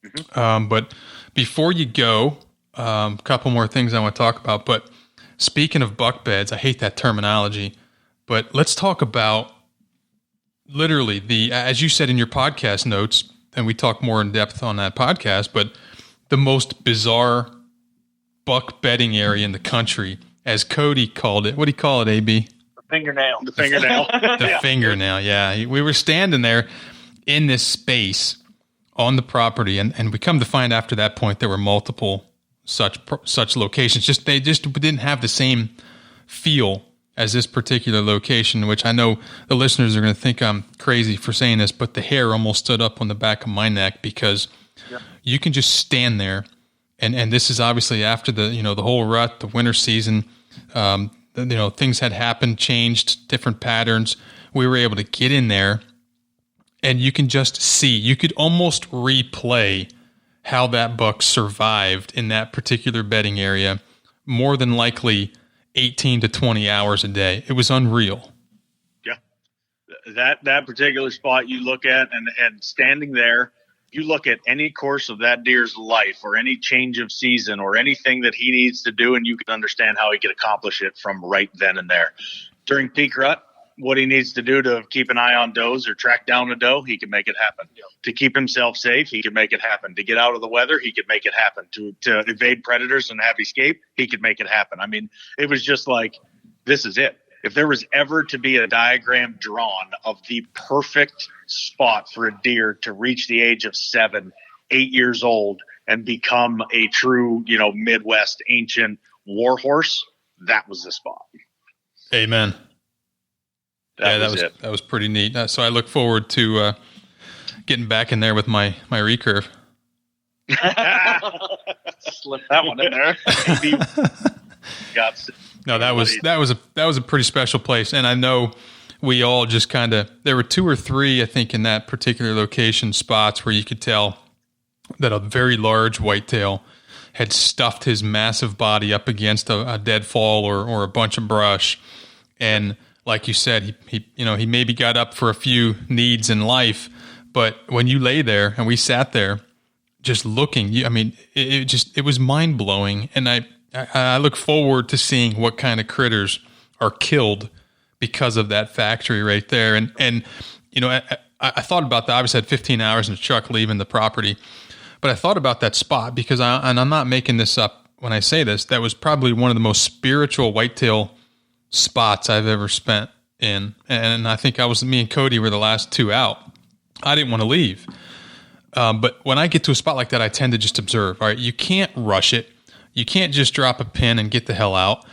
Mm-hmm. But before you go, a couple more things I want to talk about. But speaking of buck beds, I hate that terminology, but let's talk about literally as you said in your podcast notes, and we talk more in depth on that podcast, but the most bizarre buck bedding area in the country, as Cody called it. What do you call it, AB? Fingernail. The fingernail. The fingernail, yeah. We were standing there in this space on the property, and we come to find after that point there were multiple such locations. They just didn't have the same feel as this particular location, which I know the listeners are going to think I'm crazy for saying this, but the hair almost stood up on the back of my neck, because you can just stand there, and this is obviously after the whole rut, the winter season. Things had happened, changed, different patterns. We were able to get in there, and you can just see, you could almost replay how that buck survived in that particular bedding area, more than likely 18 to 20 hours a day. It was unreal. Yeah. That particular spot you look at, and standing there, you look at any course of that deer's life or any change of season or anything that he needs to do, and you can understand how he could accomplish it from right then and there. During peak rut, what he needs to do to keep an eye on does or track down a doe, he can make it happen. Yep. To keep himself safe, he can make it happen. To get out of the weather, he could make it happen. To evade predators and have escape, he could make it happen. I mean, it was just like, this is it. If there was ever to be a diagram drawn of the perfect spot for a deer to reach the age of 7, 8 years old and become a true, Midwest ancient war horse, that was the spot. Amen. That was pretty neat. So I look forward to getting back in there with my recurve. Slip that one in there. No, that was a pretty special place, and I know we all just there were 2 or 3, I think, in that particular location spots where you could tell that a very large whitetail had stuffed his massive body up against a deadfall or a bunch of brush, and like you said, he maybe got up for a few needs in life, but when you lay there and we sat there just looking, it was mind blowing, and I look forward to seeing what kind of critters are killed because of that factory right there. And I thought about that. I obviously had 15 hours in the truck leaving the property, but I thought about that spot because I'm not making this up when I say this. That was probably one of the most spiritual whitetail spots I've ever spent in, and I think me and Cody were the last two out. I didn't want to leave. But when I get to a spot like that, I tend to just observe. All right, you can't rush it. You can't just drop a pin and get the hell out.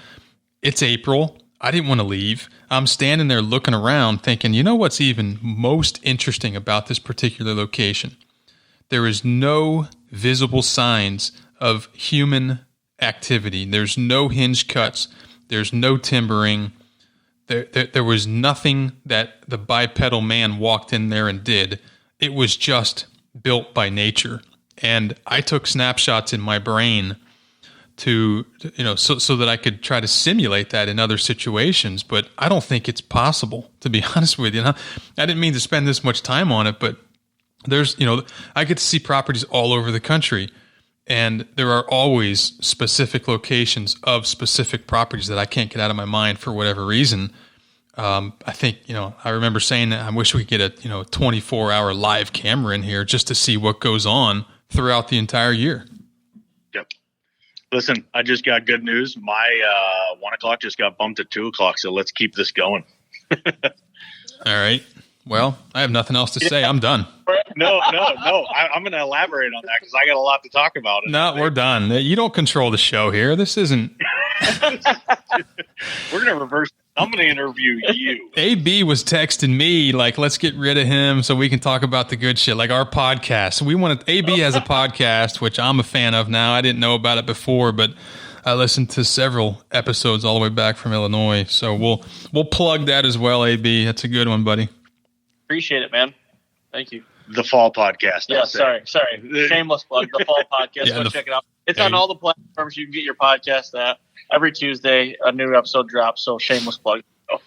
It's April. I didn't want to leave. I'm standing there looking around thinking, you know what's even most interesting about this particular location? There is no visible signs of human activity. There's no hinge cuts. There's no timbering. There was nothing that the bipedal man walked in there and did. It was just built by nature. And I took snapshots in my brain to so that I could try to simulate that in other situations, but I don't think it's possible, to be honest with you. And I didn't mean to spend this much time on it, but there's, I get to see properties all over the country, and there are always specific locations of specific properties that I can't get out of my mind for whatever reason. I think, I remember saying that I wish we could get a 24-hour live camera in here just to see what goes on throughout the entire year. Yep. Listen, I just got good news. My 1 o'clock just got bumped to 2 o'clock, so let's keep this going. All right. Well, I have nothing else to say. I'm done. No. I'm going to elaborate on that because I got a lot to talk about. No, we're done. You don't control the show here. This isn't. We're going to reverse. I'm going to interview you. AB was texting me like, let's get rid of him so we can talk about the good shit, like our podcast. AB has a podcast, which I'm a fan of now. I didn't know about it before, but I listened to several episodes all the way back from Illinois. So we'll plug that as well, AB. That's a good one, buddy. Appreciate it, man. Thank you. The Fall Podcast. Yeah, sorry. Shameless plug. The Fall Podcast. Yeah, Go check it out. It's on all the platforms you can get your podcast at. Every Tuesday, a new episode drops. So shameless plug.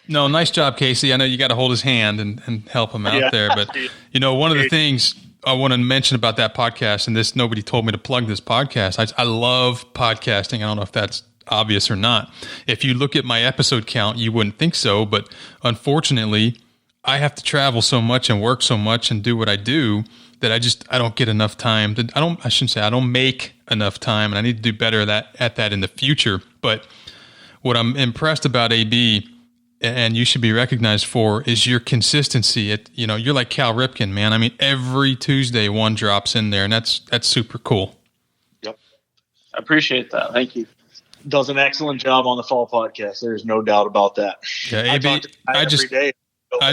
No, nice job, Casey. I know you got to hold his hand and help him out there. But, one of the things I want to mention about that podcast, and nobody told me to plug this podcast. I love podcasting. I don't know if that's obvious or not. If you look at my episode count, you wouldn't think so. But unfortunately, I have to travel so much and work so much and do what I do that I don't get enough time. I don't make enough time, and I need to do better at that in the future. But what I'm impressed about AB, and you should be recognized for, is your consistency. You're like Cal Ripken, man. I mean, every Tuesday one drops in there, and that's super cool. Yep. I appreciate that. Thank you. Does an excellent job on the Fall Podcast. There's no doubt about that. Yeah, AB, I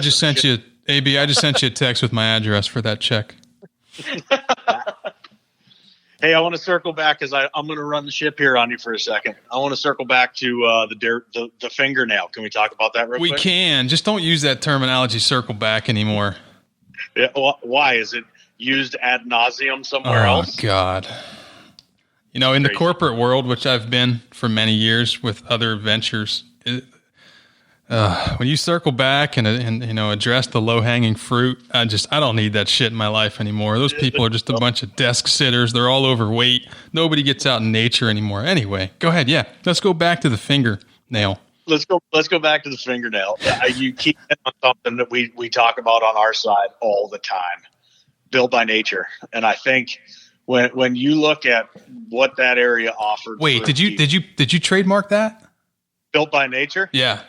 just sent you a text with my address for that check. Hey, I want to circle back because I'm going to run the ship here on you for a second. I want to circle back to the fingernail. Can we talk about that real quick? We can. Just don't use that terminology, circle back, anymore. Yeah, why? Is it used ad nauseum somewhere else? Oh, God. In the corporate world, which I've been for many years with other ventures, when you circle back and address the low-hanging fruit, I don't need that shit in my life anymore. Those people are just a bunch of desk sitters. They're all overweight. Nobody gets out in nature anymore. Anyway, go ahead. Yeah, let's go back to the fingernail. Let's go back to the fingernail. You keep on something that we talk about on our side all the time. Built by nature, and I think when you look at what that area offered. Wait, did you trademark that? Built by nature? Yeah.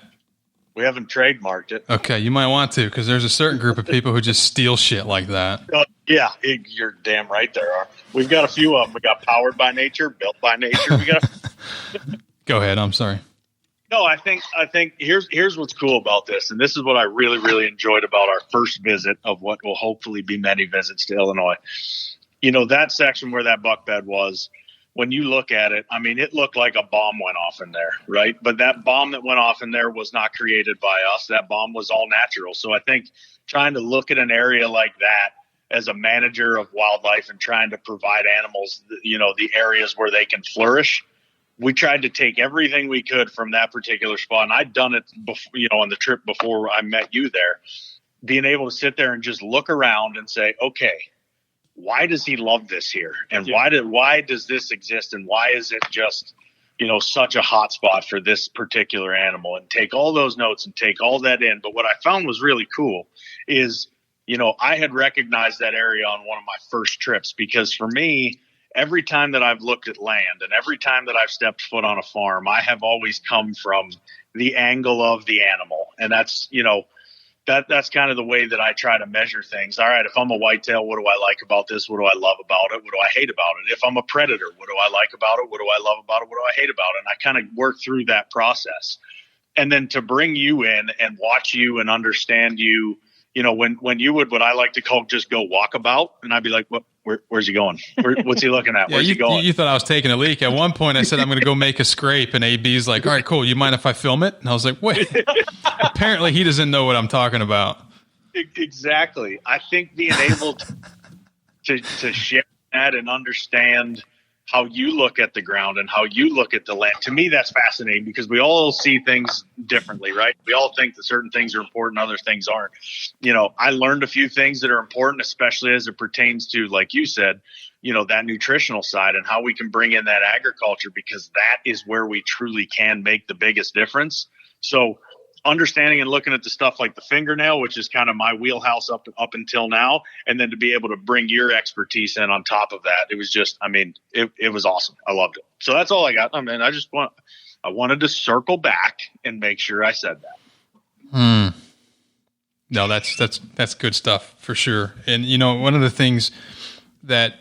We haven't trademarked it. Okay, you might want to, because there's a certain group of people who just steal shit like that. Yeah, you're damn right there are. We've got a few of them. We got powered by nature, built by nature. We got. Go ahead. I'm sorry. No, I think here's what's cool about this, and this is what I really, really enjoyed about our first visit of what will hopefully be many visits to Illinois. That section where that buck bed was. When you look at it, I mean, it looked like a bomb went off in there, right? But that bomb that went off in there was not created by us. That bomb was all natural. So I think trying to look at an area like that as a manager of wildlife and trying to provide animals, the areas where they can flourish, we tried to take everything we could from that particular spot. And I'd done it before, on the trip before I met you there, being able to sit there and just look around and say, okay, why does he love this here? And why does this exist? And why is it just, such a hot spot for this particular animal? And take all those notes and take all that in. But what I found was really cool is, I had recognized that area on one of my first trips, because for me, every time that I've looked at land and every time that I've stepped foot on a farm, I have always come from the angle of the animal. And that's, that's kind of the way that I try to measure things. All right, if I'm a whitetail, what do I like about this? What do I love about it? What do I hate about it? If I'm a predator, what do I like about it? What do I love about it? What do I hate about it? And I kind of work through that process. And then to bring you in and watch you and understand you, when you would, what I like to call just go walkabout, and I'd be like, where's he going? What's he looking at? Where's he going? You thought I was taking a leak. At one point I said, I'm going to go make a scrape, and AB's like, all right, cool. You mind if I film it? And I was like, wait, apparently he doesn't know what I'm talking about. Exactly. I think being able to share that and understand how you look at the ground and how you look at the land, to me, that's fascinating, because we all see things differently, right? We all think that certain things are important, other things aren't. I learned a few things that are important, especially as it pertains to, like you said, that nutritional side and how we can bring in that agriculture, because that is where we truly can make the biggest difference. So understanding and looking at the stuff like the fingernail, which is kind of my wheelhouse up until now, and then to be able to bring your expertise in on top of that, it was just, it was awesome. I loved it. So that's all I got. I wanted to circle back and make sure I said that. No, that's good stuff for sure. And one of the things that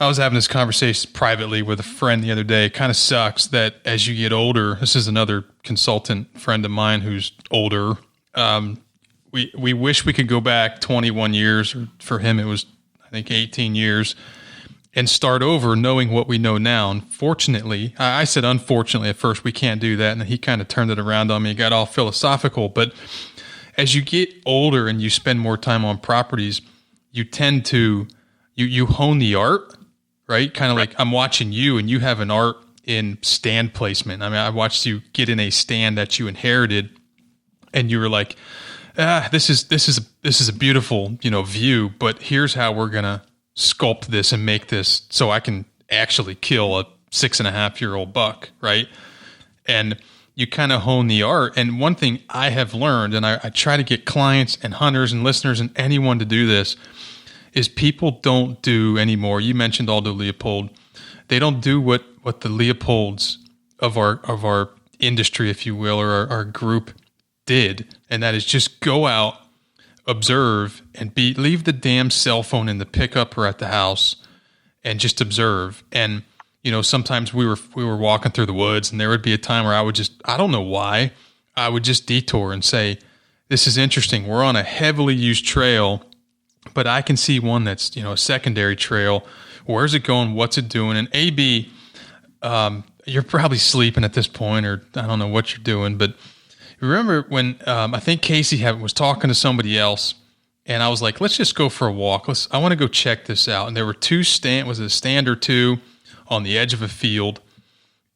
I was having this conversation privately with a friend the other day. It kind of sucks that as you get older, this is another consultant friend of mine who's older. We wish we could go back 21 years, or for him it was, I think, 18 years, and start over knowing what we know now. Unfortunately, I said unfortunately at first, we can't do that. And he kind of turned it around on me, got all philosophical. But as you get older and you spend more time on properties, you tend to, you hone the art, right? Kind of like I'm watching you, and you have an art in stand placement. I watched you get in a stand that you inherited, and you were like, this is a beautiful, view, but here's how we're going to sculpt this and make this so I can actually kill a 6.5-year-old buck. Right. And you kind of hone the art. And one thing I have learned, and I try to get clients and hunters and listeners and anyone to do this, is people don't do anymore. You mentioned Aldo Leopold. They don't do what the Leopolds of our industry, if you will, or our group did. And that is just go out, observe, and leave the damn cell phone in the pickup or at the house and just observe. And, sometimes we were walking through the woods, and there would be a time where I don't know why, I would just detour and say, this is interesting. We're on a heavily used trail, but I can see one that's, a secondary trail. Where's it going? What's it doing? And AB, you're probably sleeping at this point, or I don't know what you're doing, but remember when I think Casey was talking to somebody else, and I was like, let's just go for a walk. I want to go check this out. And there were a stand or two on the edge of a field,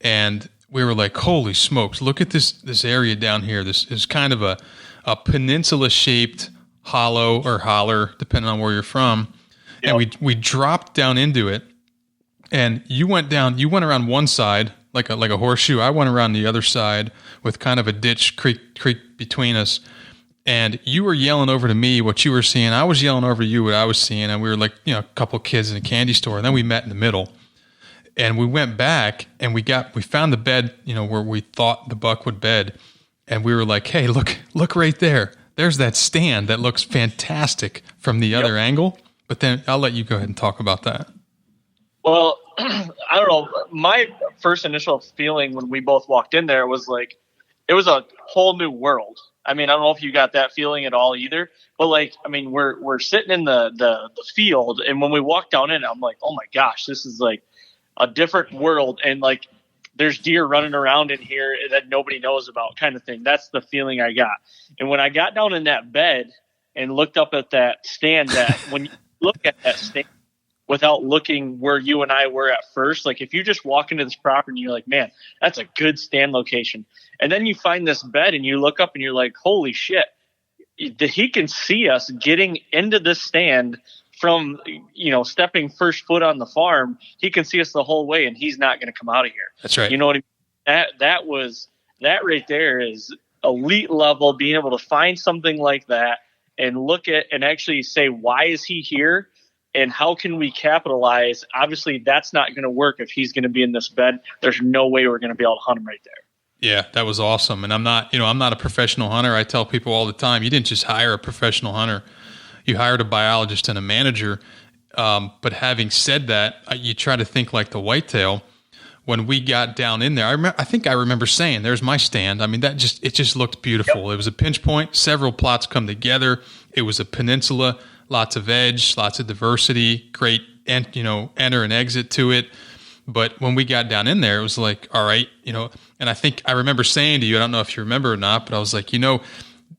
and we were like, holy smokes, look at this area down here. This is kind of a peninsula-shaped hollow or holler, depending on where you're from. Yep. And we dropped down into it, and you went around one side like a horseshoe. I went around the other side with kind of a ditch creek between us, and you were yelling over to me what you were seeing. I was yelling over to you what I was seeing, and we were like, a couple of kids in a candy store, and then we met in the middle. And we went back, and we found the bed, where we thought the buck would bed, and we were like, hey, look right there. There's that stand that looks fantastic from the other angle. But then I'll let you go ahead and talk about that. Well, I don't know. My first initial feeling when we both walked in there was like, it was a whole new world. I don't know if you got that feeling at all either, but we're sitting in the field, and when we walked down in, I'm like, oh my gosh, this is like a different world. And like, there's deer running around in here that nobody knows about, kind of thing. That's the feeling I got. And when I got down in that bed and looked up at that stand, that when you look at that stand without looking where you and I were at first, like if you just walk into this property and you're like, man, that's a good stand location. And then you find this bed and you look up and you're like, holy shit, he can see us getting into this stand from, stepping first foot on the farm. He can see us the whole way, and he's not going to come out of here. That's right. You know what I mean? That right there is elite level, being able to find something like that and look at and actually say, why is he here and how can we capitalize? Obviously, that's not going to work if he's going to be in this bed. There's no way we're going to be able to hunt him right there. Yeah, that was awesome. And I'm not a professional hunter. I tell people all the time, you didn't just hire a professional hunter. You hired a biologist and a manager. But having said that, you try to think like the whitetail. When we got down in there, I think I remember saying, "There's my stand." I mean, it just looked beautiful. Yep. It was a pinch point. Several plots come together. It was a peninsula, lots of edge, lots of diversity, great, enter and exit to it. But when we got down in there, it was like, all right, and I think I remember saying to you, I don't know if you remember or not, but I was like,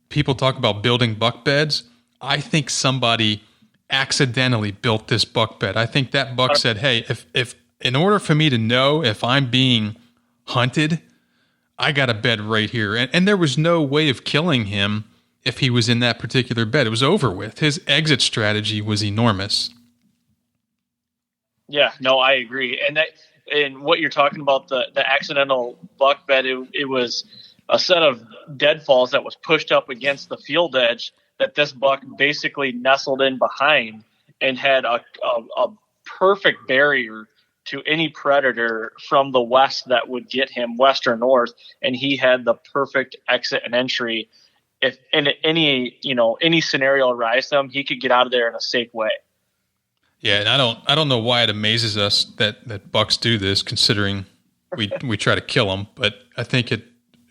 people talk about building buck beds. I think somebody accidentally built this buck bed. I think that buck said, hey, if in order for me to know if I'm being hunted, I got a bed right here. And there was no way of killing him if he was in that particular bed. It was over with. His exit strategy was enormous. Yeah, no, I agree. And what you're talking about, the accidental buck bed, it was a set of deadfalls that was pushed up against the field edge that this buck basically nestled in behind and had a perfect barrier to any predator from the west that would get him, west or north, and he had the perfect exit and entry. If in any scenario arise them, he could get out of there in a safe way. Yeah, and I don't know why it amazes us that bucks do this, considering we try to kill them. But I think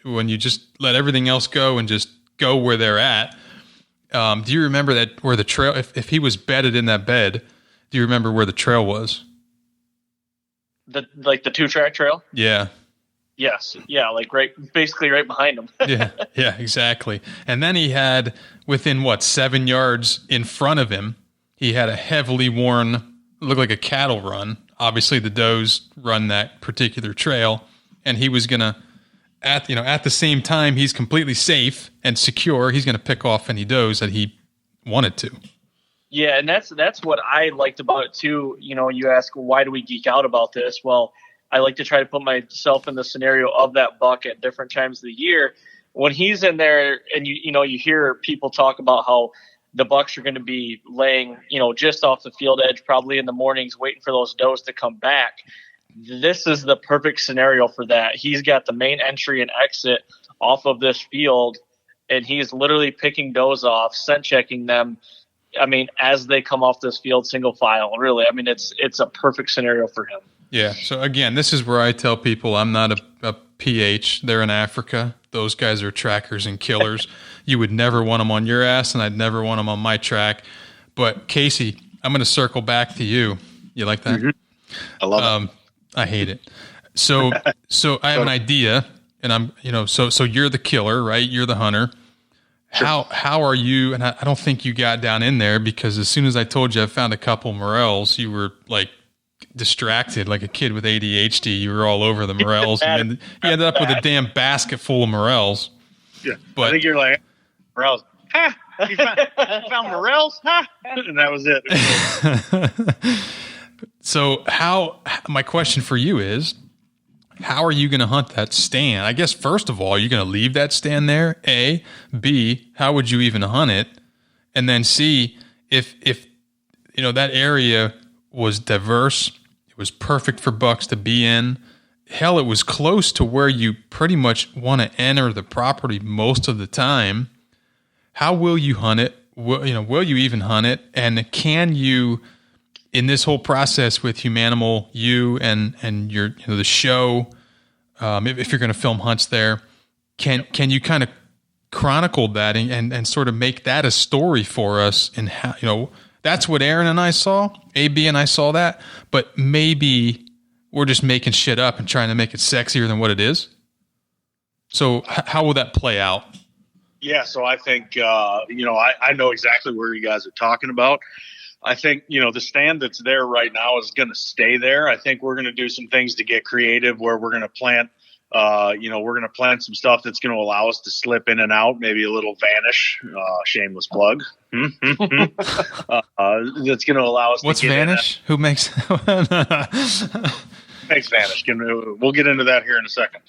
when you just let everything else go and just go where they're at. Do you remember where the trail? If he was bedded in that bed, do you remember where the trail was? The 2-track trail? Yeah. Yes. Yeah, basically right behind him. Yeah, exactly. And then he had within 7 yards in front of him, he had a heavily worn, looked like a cattle run. Obviously the does run that particular trail, and he was gonna at the same time he's completely safe and secure, he's gonna pick off any does that he wanted to. Yeah, and that's what I liked about it too. You ask, why do we geek out about this? Well, I like to try to put myself in the scenario of that buck at different times of the year. When he's in there and you hear people talk about how the bucks are going to be laying, just off the field edge, probably in the mornings, waiting for those does to come back. This is the perfect scenario for that. He's got the main entry and exit off of this field, and he's literally picking does off, scent checking them. I mean, as they come off this field, single file, really. I mean, it's a perfect scenario for him. Yeah. So again, this is where I tell people I'm not a PH. They're in Africa. Those guys are trackers and killers. You would never want them on your ass, and I'd never want them on my track. But Casey, I'm going to circle back to you. You like that? Mm-hmm. I love it. I hate it. So I have an idea, and I'm, so you're the killer, right? You're the hunter. Sure. How are you? And I don't think you got down in there, because as soon as I told you I found a couple morels, you were like distracted like a kid with ADHD. You were all over the morels, and then you ended up with a damn basket full of morels. Yeah, but I think you're like morels. Ha! You found morels? Ha! And that was it. So my question for you is, how are you going to hunt that stand? I guess, first of all, are you going to leave that stand there? A. B, how would you even hunt it? And then C, if that area was diverse, it was perfect for bucks to be in. Hell, it was close to where you pretty much want to enter the property most of the time. How will you hunt it? Will you even hunt it? And can you, in this whole process with Humanimal, you and your the show, if you're going to film hunts there, can you kind of chronicle that and sort of make that a story for us? And how that's what Aaron and I saw, AB and I saw that, but maybe we're just making shit up and trying to make it sexier than what it is. So how will that play out? Yeah, so I think I know exactly where you guys are talking about. I think, the stand that's there right now is going to stay there. I think we're going to do some things to get creative where we're going to plant, some stuff that's going to allow us to slip in and out, maybe a little vanish, shameless plug. That's going to allow us What's to get vanish? Who makes Makes vanish. We'll get into that here in a second.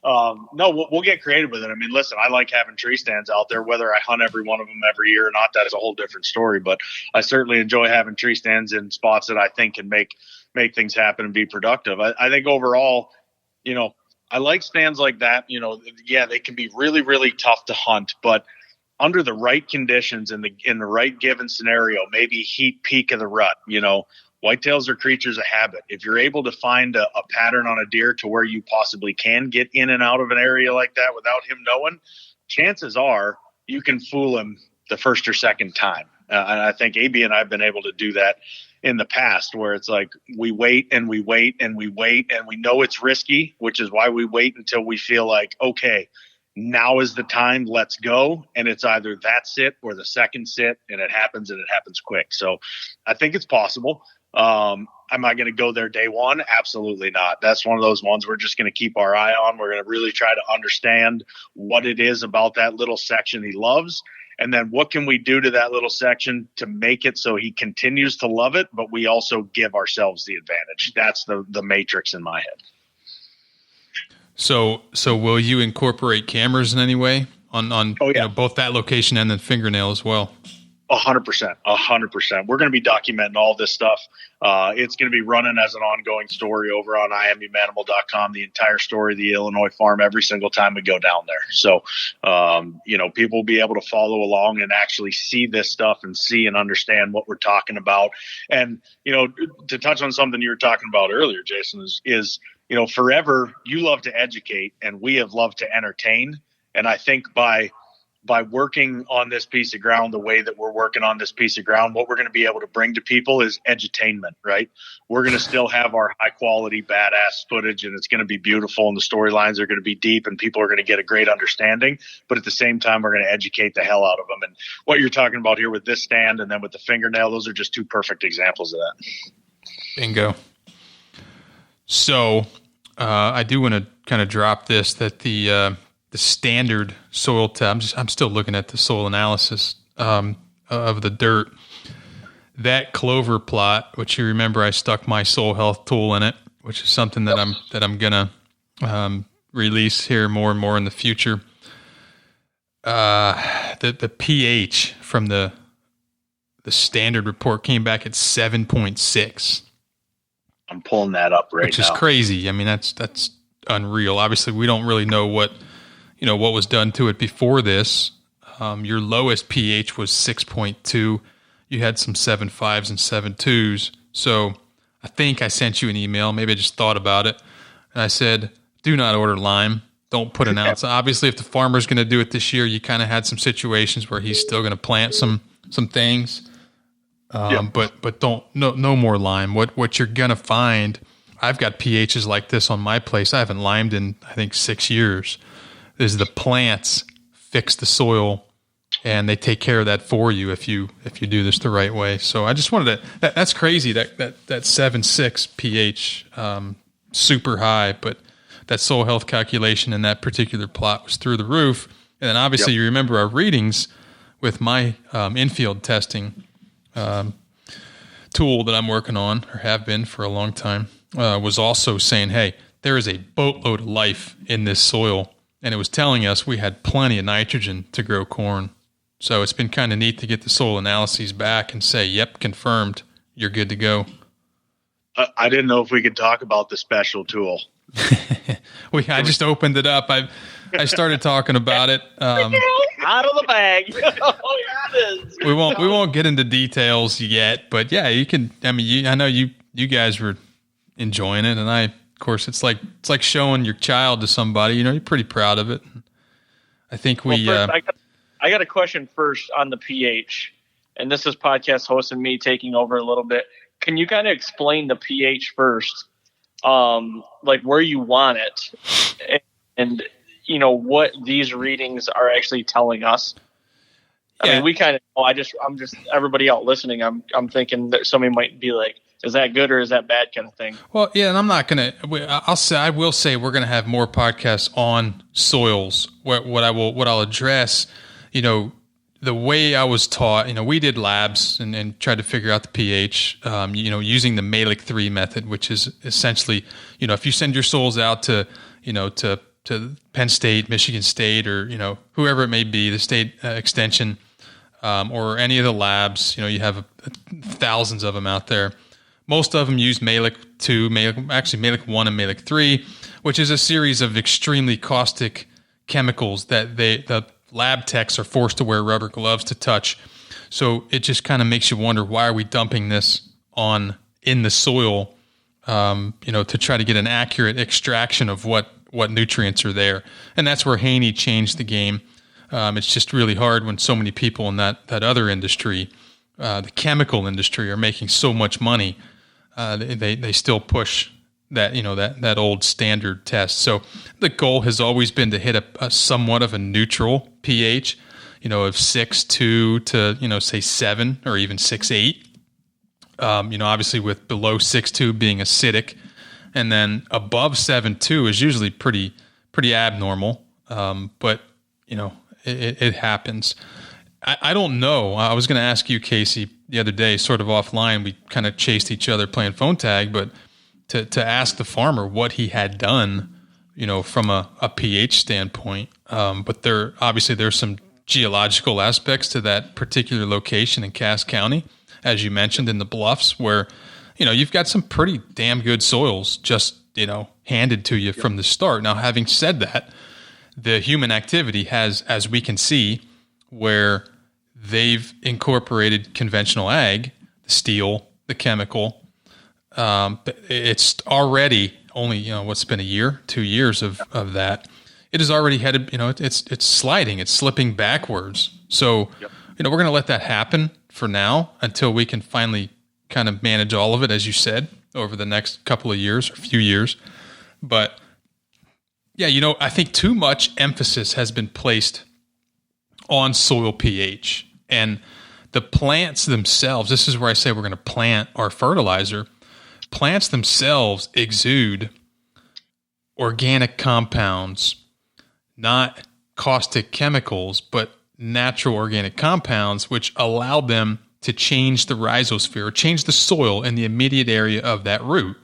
No, we'll get creative with it. I mean, listen, I like having tree stands out there. Whether I hunt every one of them every year or not, that is a whole different story. But I certainly enjoy having tree stands in spots that I think can make things happen and be productive. I think overall, I like stands like that. Yeah, they can be really, really tough to hunt, but under the right conditions in the right given scenario, maybe heat peak of the rut, whitetails are creatures of habit. If you're able to find a pattern on a deer to where you possibly can get in and out of an area like that without him knowing, chances are you can fool him the first or second time. And I think AB and I have been able to do that in the past, where it's like we wait and we wait and we wait, and we know it's risky, which is why we wait until we feel like, okay, now is the time, let's go. And it's either that sit or the second sit, and it happens quick. So I think it's possible. Am I going to go there day one? Absolutely not. That's one of those ones we're just going to keep our eye on. We're going to really try to understand what it is about that little section he loves. And then what can we do to that little section to make it so he continues to love it, but we also give ourselves the advantage. That's the matrix in my head. So will you incorporate cameras in any way on both that location and the fingernail as well? 100%. We're going to be documenting all this stuff. It's going to be running as an ongoing story over on imumanimal.com, the entire story of the Illinois farm every single time we go down there. So, people will be able to follow along and actually see this stuff and see and understand what we're talking about. And, to touch on something you were talking about earlier, Jason, is forever you love to educate and we have loved to entertain. And I think by working on this piece of ground the way that we're working on this piece of ground, what we're going to be able to bring to people is edutainment, right? We're going to still have our high quality, badass footage, and it's going to be beautiful, and the storylines are going to be deep, and people are going to get a great understanding. But at the same time, we're going to educate the hell out of them. And what you're talking about here with this stand and then with the fingernail, those are just two perfect examples of that. Bingo. So I do want to kind of drop this, that the standard soil test, I'm still looking at the soil analysis of the dirt. That clover plot, which you remember I stuck my soil health tool in it, which is something that I'm gonna release here more and more in the future. The pH from the standard report came back at 7.6. I'm pulling that up right now. Which is crazy. I mean, that's unreal. Obviously, we don't really know what was done to it before this. Your lowest pH was 6.2. You had some 7.5s and 7.2s. So I think I sent you an email. Maybe I just thought about it. And I said, do not order lime. Don't put an ounce. Obviously, if the farmer's going to do it this year, you kind of had some situations where he's still going to plant some things. But don't, no more lime. What you're going to find, I've got pHs like this on my place. I haven't limed in, I think, 6 years. Is the plants fix the soil, and they take care of that for you if you do this the right way. So I just wanted to. That's crazy. That 7.6 pH, super high, but that soil health calculation in that particular plot was through the roof. And then obviously you remember our readings with my infield testing tool that I'm working on, or have been for a long time, was also saying, hey, there is a boatload of life in this soil. And it was telling us we had plenty of nitrogen to grow corn. So it's been kind of neat to get the soil analyses back and say, yep, confirmed, you're good to go. I didn't know if we could talk about the special tool. I just opened it up. I started talking about it. Out of the bag. Oh, yeah, it is. We won't get into details yet, but yeah, you can. I mean, I know you guys were enjoying it, and of course, it's like showing your child to somebody. You're pretty proud of it. I think we. Well, first, I got a question first on the pH, and this is podcast host and me taking over a little bit. Can you kind of explain the pH first, like where you want it, and what these readings are actually telling us? I mean, we kind of. I'm just everybody out listening. I'm thinking that somebody might be like, is that good or is that bad kind of thing? Well, yeah, and I'm not going to, I will say we're going to have more podcasts on soils. What I'll address, the way I was taught, we did labs and tried to figure out the pH, using the Malick 3 method, which is essentially, if you send your soils out to Penn State, Michigan State, or, whoever it may be, the state extension, or any of the labs, you have thousands of them out there. Most of them use Malick 2, Malic 1 and Malic 3, which is a series of extremely caustic chemicals that the lab techs are forced to wear rubber gloves to touch. So it just kind of makes you wonder, why are we dumping this in the soil, to try to get an accurate extraction of what nutrients are there. And that's where Haney changed the game. It's just really hard when so many people in that other industry, the chemical industry, are making so much money. They still push that old standard test. So the goal has always been to hit a somewhat of a neutral pH, of 6.2 to, say 7 or even 6.8. Obviously with below 6.2 being acidic, and then above 7.2 is usually pretty abnormal. But it happens. I don't know. I was going to ask you, Casey, the other day, sort of offline. We kind of chased each other playing phone tag, but to ask the farmer what he had done, from a pH standpoint. But there's some geological aspects to that particular location in Cass County, as you mentioned, in the Bluffs, where, you've got some pretty damn good soils just, handed to you from the start. Now, having said that, the human activity has, as we can see, where they've incorporated conventional ag, the steel, the chemical. It's already only, what's been a year, 2 years of that. It has already headed, it's sliding, it's slipping backwards. So, we're going to let that happen for now until we can finally kind of manage all of it, as you said, over the next couple of years or few years. But yeah, I think too much emphasis has been placed on soil pH, and the plants themselves. This is where I say we're going to plant our fertilizer. Plants themselves exude organic compounds, not caustic chemicals, but natural organic compounds, which allow them to change the rhizosphere, or change the soil in the immediate area of that root,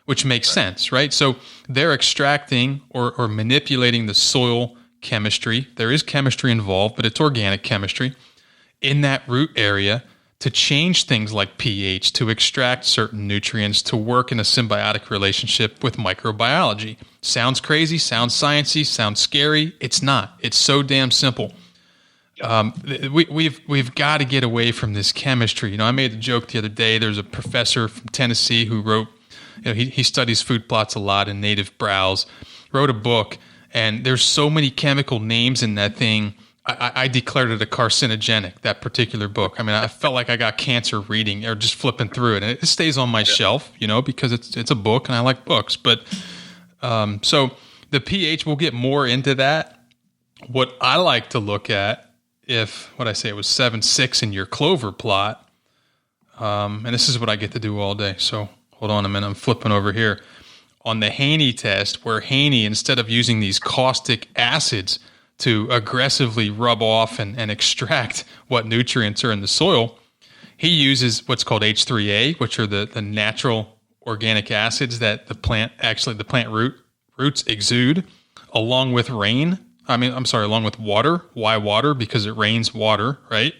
which makes sense, right? So they're extracting or manipulating the soil chemistry. There is chemistry involved, but it's organic chemistry in that root area to change things like pH, to extract certain nutrients, to work in a symbiotic relationship with microbiology. Sounds crazy, sounds sciencey, sounds scary. It's not. It's so damn simple. We've got to get away from this chemistry. I made a joke the other day. There's a professor from Tennessee who wrote, he studies food plots a lot in native browse, wrote a book, and there's so many chemical names in that thing. I declared it a carcinogenic, that particular book. I mean, I felt like I got cancer reading or just flipping through it, and it stays on my shelf, because it's a book and I like books. But so the pH, we'll get more into that. What I like to look at, it was 7.6 in your clover plot, and this is what I get to do all day. So hold on a minute, I'm flipping over here. On the Haney test, where Haney, instead of using these caustic acids to aggressively rub off and extract what nutrients are in the soil, he uses what's called H3A, which are the natural organic acids that the plant roots exude, along with along with water. Why water? Because it rains water, right?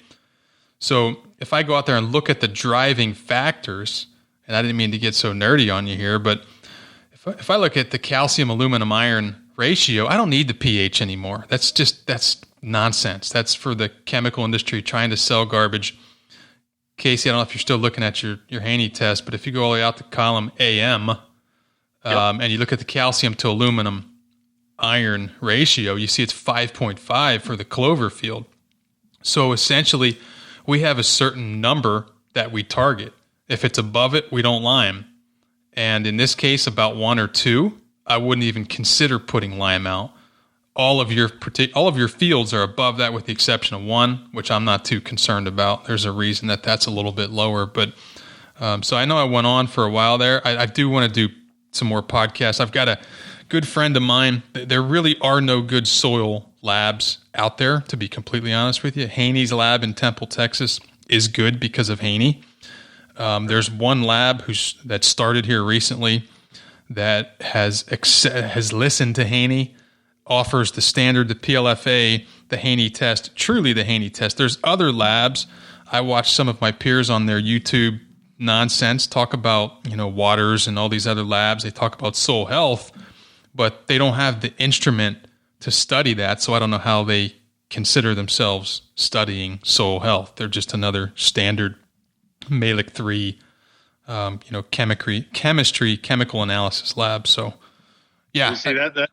So if I go out there and look at the driving factors, and I didn't mean to get so nerdy on you here, but if I look at the calcium, aluminum, iron ratio, I don't need the pH anymore. That's nonsense. That's for the chemical industry trying to sell garbage. Casey, I don't know if you're still looking at your Haney test, but if you go all the way out to column AM, and you look at the calcium to aluminum iron ratio, you see it's 5.5 for the clover field. So essentially, we have a certain number that we target. If it's above it, we don't lime. And in this case, about 1 or 2, I wouldn't even consider putting lime out. All of your fields are above that, with the exception of 1, which I'm not too concerned about. There's a reason that's a little bit lower. But so I know I went on for a while there. I do want to do some more podcasts. I've got a good friend of mine. There really are no good soil labs out there, to be completely honest with you. Haney's lab in Temple, Texas is good because of Haney. There's one lab that started here recently that has listened to Haney, offers the standard, the PLFA, the Haney test, truly the Haney test. There's other labs. I watched some of my peers on their YouTube nonsense, talk about, Waters and all these other labs. They talk about soil health, but they don't have the instrument to study that. So I don't know how they consider themselves studying soil health. They're just another standard Malick 3, chemistry, chemical analysis lab. So, yeah. You see that?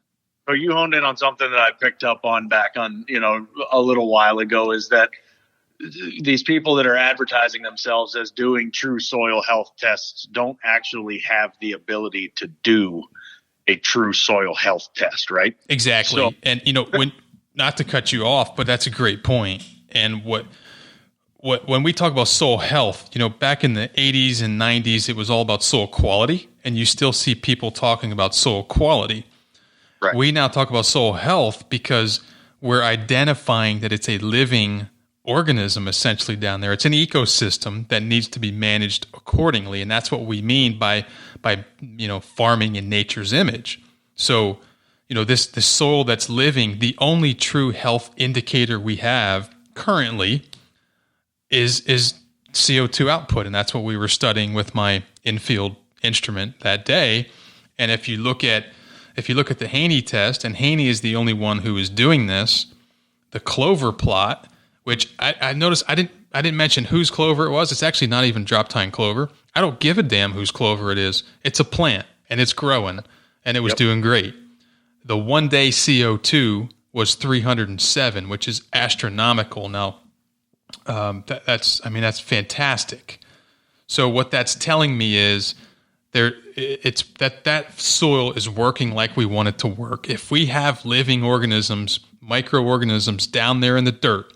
So you honed in on something that I picked up on back on, a little while ago, is that these people that are advertising themselves as doing true soil health tests don't actually have the ability to do a true soil health test, right? Exactly. So, and, when, not to cut you off, but that's a great point. And when we talk about soil health, back in the 80s and 90s, it was all about soil quality, and you still see people talking about soil quality. right. We now talk about soil health because we're identifying that it's a living organism essentially down there. It's an ecosystem that needs to be managed accordingly, and that's what we mean by farming in nature's image. So, this soil that's living, the only true health indicator we have currently is CO2 output, and that's what we were studying with my in-field instrument that day. And if you look at the Haney test, and Haney is the only one who is doing this, the clover plot, which I noticed I didn't mention whose clover it was. It's actually not even Drop-Tine clover. I don't give a damn whose clover it is. It's a plant, and it's growing, and it was doing great. The 1 day CO2 was 307, which is astronomical. Now, that's fantastic. So what that's telling me is that soil is working like we want it to work. If we have living organisms, microorganisms down there in the dirt,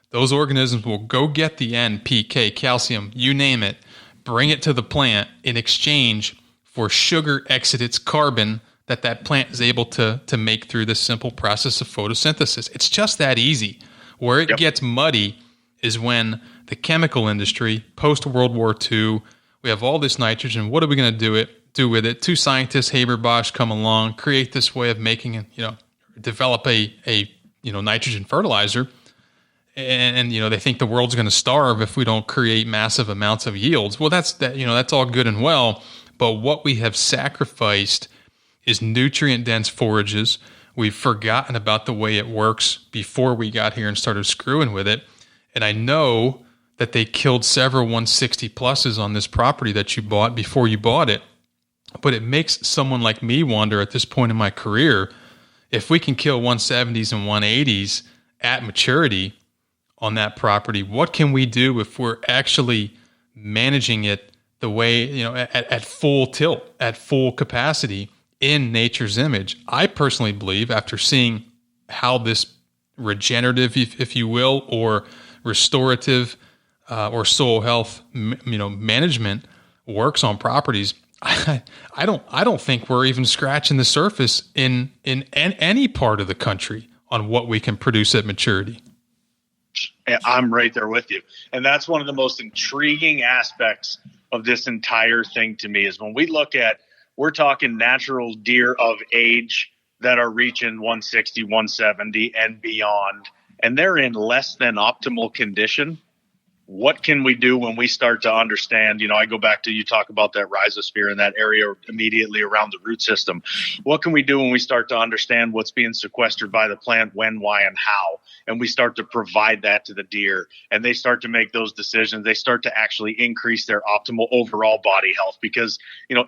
those organisms will go get the NPK, calcium, you name it, bring it to the plant in exchange for sugar excidates carbon that plant is able to make through this simple process of photosynthesis. It's just that easy. Where it gets muddy is when the chemical industry, post-World War II, we have all this nitrogen. What are we going to do with it? Two scientists, Haber-Bosch, come along, create this way of making develop a nitrogen fertilizer. And they think the world's going to starve if we don't create massive amounts of yields. Well, that's all good and well, but what we have sacrificed is nutrient-dense forages. We've forgotten about the way it works before we got here and started screwing with it. And I know that they killed several 160 pluses on this property that you bought before you bought it. But it makes someone like me wonder at this point in my career, if we can kill 170s and 180s at maturity on that property, what can we do if we're actually managing it the way, at full tilt, at full capacity in nature's image? I personally believe, after seeing how this regenerative, if you will, or restorative or soil health, management works on properties, I don't think we're even scratching the surface in any part of the country on what we can produce at maturity. I'm right there with you. And that's one of the most intriguing aspects of this entire thing to me, is when we look at, we're talking natural deer of age that are reaching 160, 170 and beyond, and they're in less than optimal condition. What can we do when we start to understand, I go back to, you talk about that rhizosphere in that area immediately around the root system. What can we do when we start to understand what's being sequestered by the plant, when, why, and how? And we start to provide that to the deer, and they start to make those decisions. They start to actually increase their optimal overall body health, because,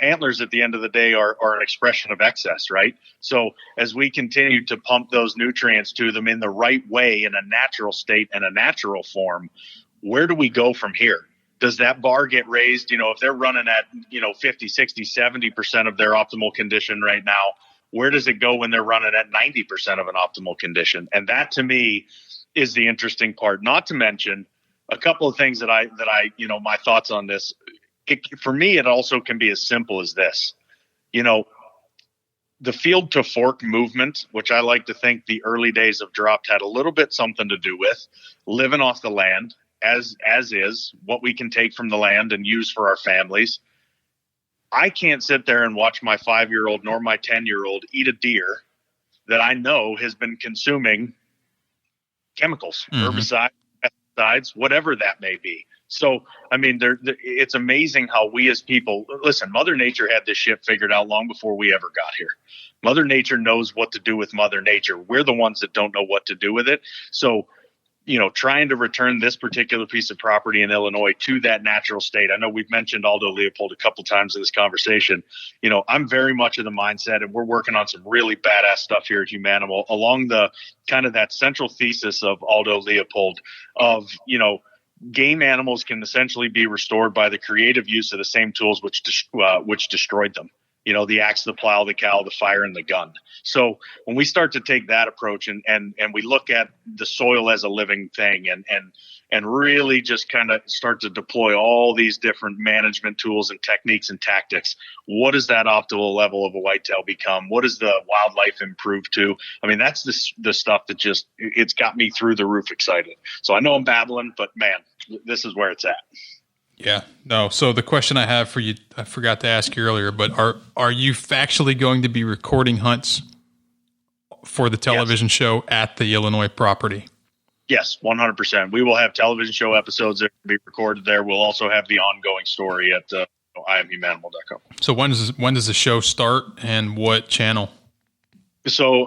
antlers at the end of the day are an expression of excess, right? So as we continue to pump those nutrients to them in the right way, in a natural state and a natural form, where do we go from here? Does that bar get raised? If they're running at, 50, 60, 70% of their optimal condition right now, where does it go when they're running at 90% of an optimal condition? And that, to me, is the interesting part. Not to mention a couple of things that I my thoughts on this. For me, it also can be as simple as this. The field to fork movement, which I like to think the early days of Dropped had a little bit something to do with, living off the land, as is, what we can take from the land and use for our families. I can't sit there and watch my 5-year-old nor my 10-year-old eat a deer that I know has been consuming chemicals, herbicides, pesticides, whatever that may be. So, I mean, it's amazing how we as people, listen, Mother Nature had this shit figured out long before we ever got here. Mother Nature knows what to do with Mother Nature. We're the ones that don't know what to do with it. So, trying to return this particular piece of property in Illinois to that natural state. I know we've mentioned Aldo Leopold a couple times in this conversation. I'm very much of the mindset, and we're working on some really badass stuff here at Humanimal along the kind of that central thesis of Aldo Leopold of, game animals can essentially be restored by the creative use of the same tools which destroyed them. The axe, the plow, the cow, the fire, and the gun. So when we start to take that approach and we look at the soil as a living thing and really just kind of start to deploy all these different management tools and techniques and tactics, what does that optimal level of a whitetail become? What does the wildlife improve to? I mean, that's the stuff that it's got me through the roof excited. So I know I'm babbling, but man, this is where it's at. Yeah, no. So the question I have for you, I forgot to ask you earlier, but are you factually going to be recording hunts for the television show at the Illinois property? Yes, 100%. We will have television show episodes that will be recorded there. We'll also have the ongoing story at IamHumanimal.com. So when does the show start and what channel? So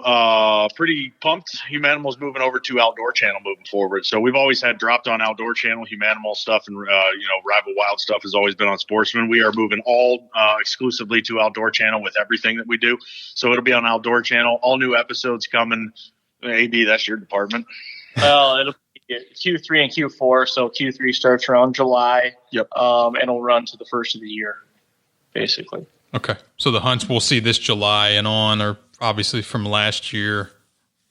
pretty pumped. Humanimal's moving over to Outdoor Channel moving forward. So we've always had Drop-Tine Outdoor Channel, Humanimal stuff, and Rival Wild stuff has always been on Sportsman. We are moving all exclusively to Outdoor Channel with everything that we do. So it'll be on Outdoor Channel. All new episodes coming. AB, that's your department. Well, it'll be Q3 and Q4. So Q3 starts around July. Yep. And it'll run to the first of the year, basically. Okay. So the hunts we'll see this July and on are obviously from last year.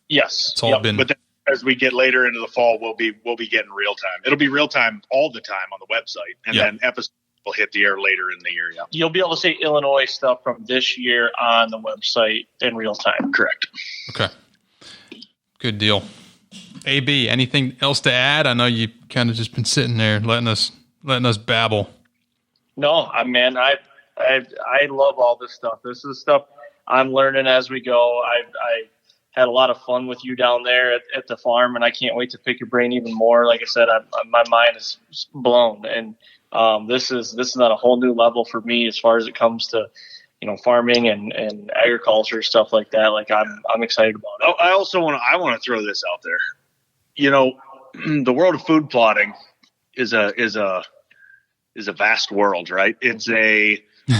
Yes. It's all been. But then as we get later into the fall, we'll be getting real time. It'll be real time all the time on the website, and then episodes will hit the air later in the year. Yeah. You'll be able to see Illinois stuff from this year on the website in real time. Correct. Okay. Good deal. AB, anything else to add? I know you kind of just been sitting there letting us babble. No, I love all this stuff. This is stuff I'm learning as we go. I had a lot of fun with you down there at the farm, and I can't wait to pick your brain even more. Like I said, my mind is blown, and this is not a whole new level for me as far as it comes to farming and agriculture, stuff like that. Like I'm excited about it. I also want to throw this out there. The world of food plotting is a vast world, right?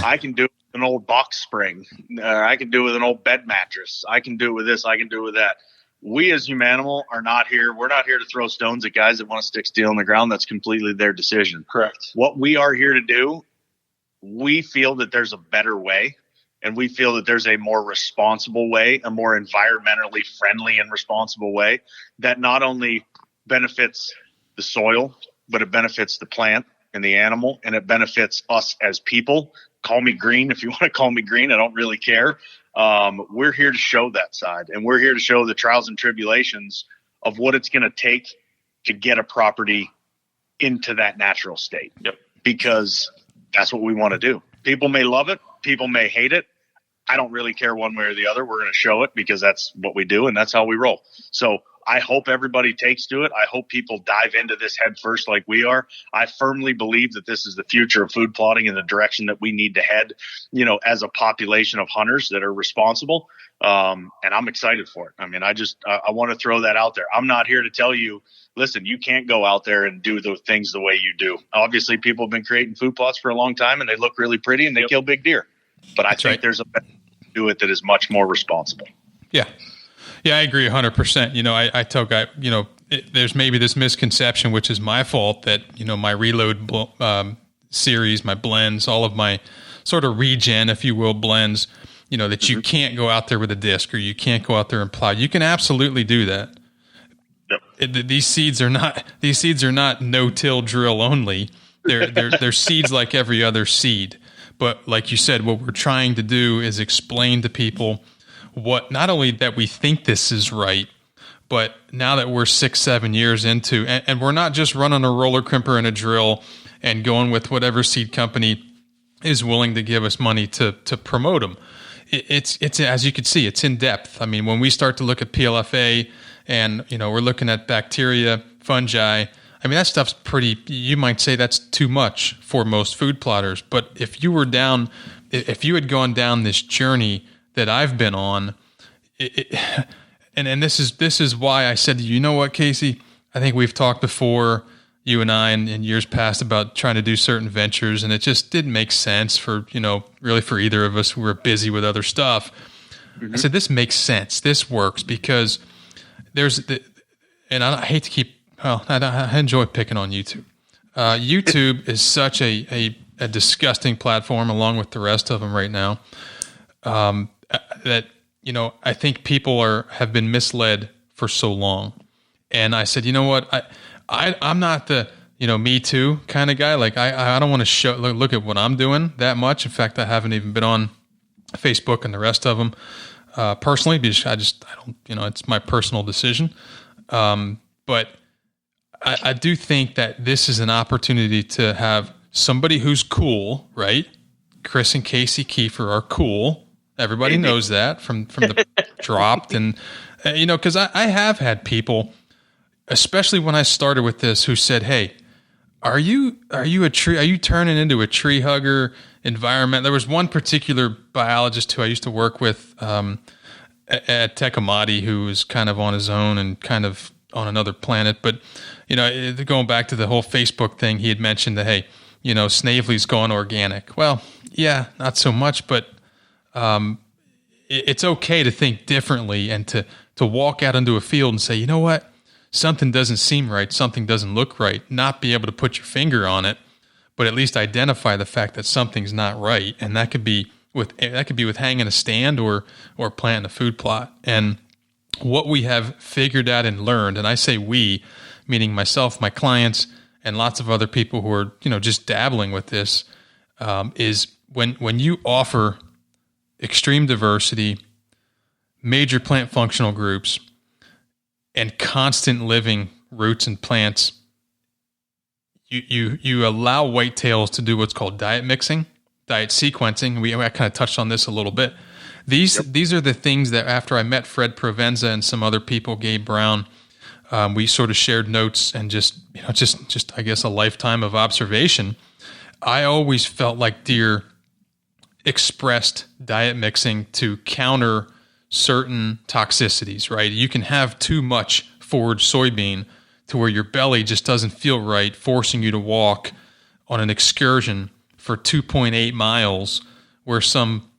I can do it with an old box spring. I can do it with an old bed mattress. I can do it with this. I can do it with that. We as Humanimal are not here. We're not here to throw stones at guys that want to stick steel in the ground. That's completely their decision. Correct. What we are here to do, we feel that there's a better way, and we feel that there's a more responsible way, a more environmentally friendly and responsible way that not only benefits the soil, but it benefits the plant and the animal, and it benefits us as people. Call me green if you want to call me green. I don't really care. We're here to show that side, and we're here to show the trials and tribulations of what it's going to take to get a property into that natural state. Yep. Because that's what we want to do. People may love it. People may hate it. I don't really care one way or the other. We're going to show it because that's what we do, and that's how we roll. So I hope everybody takes to it. I hope people dive into this head first like we are. I firmly believe that this is the future of food plotting and the direction that we need to head, as a population of hunters that are responsible. And I'm excited for it. I mean, I want to throw that out there. I'm not here to tell you, listen, you can't go out there and do the things the way you do. Obviously, people have been creating food plots for a long time, and they look really pretty, and they kill big deer. But I think there's a better way to do it that is much more responsible. Yeah. Yeah, I agree 100%. I tell guys, there's maybe this misconception, which is my fault, that, my reload series, my blends, all of my sort of regen, if you will, blends, that you can't go out there with a disc or you can't go out there and plow. You can absolutely do that. Yep. These seeds are not no-till drill only. They're seeds like every other seed. But like you said, what we're trying to do is explain to people what, not only that we think this is right, but now that we're 6-7 years into, and we're not just running a roller crimper and a drill and going with whatever seed company is willing to give us money to promote them. It's as you can see, it's in depth. I mean, when we start to look at PLFA and, we're looking at bacteria, fungi, I mean, that stuff's pretty, you might say that's too much for most food plotters. But if you had gone down this journey that I've been on, and this is why I said, you know what, Casey, I think we've talked before, you and I, in years past, about trying to do certain ventures, and it just didn't make sense for, really for either of us. We were busy with other stuff. I said, this makes sense. This works because and I hate to keep, I enjoy picking on YouTube. YouTube is such a disgusting platform, along with the rest of them right now, that, I think people have been misled for so long. And I said, you know what? I'm not the, me too kind of guy. Like I don't want to look at what I'm doing that much. In fact, I haven't even been on Facebook and the rest of them personally, because I don't, it's my personal decision. But I do think that this is an opportunity to have somebody who's cool, right? Chris and Casey Keefer are cool. Everybody knows that from the Dropped, and because I have had people, especially when I started with this, who said, "Hey, are you turning into a tree hugger environment?" There was one particular biologist who I used to work with at Tecumate, who was kind of on his own and kind of on another planet. But going back to the whole Facebook thing, he had mentioned that, hey, Snavely's gone organic. Well, yeah, not so much, but it's okay to think differently and to walk out into a field and say, you know what, something doesn't seem right, something doesn't look right, not be able to put your finger on it, but at least identify the fact that something's not right. And that could be with hanging a stand or planting a food plot. And what we have figured out and learned, and I say we, meaning myself, my clients, and lots of other people who are, just dabbling with this, is when you offer extreme diversity, major plant functional groups, and constant living roots and plants, you allow whitetails to do what's called diet mixing, diet sequencing. I kind of touched on this a little bit. These are the things that after I met Fred Provenza and some other people, Gabe Brown, we sort of shared notes and just I guess a lifetime of observation. I always felt like deer expressed diet mixing to counter certain toxicities, right? You can have too much forage soybean to where your belly just doesn't feel right, forcing you to walk on an excursion for 2.8 miles where some,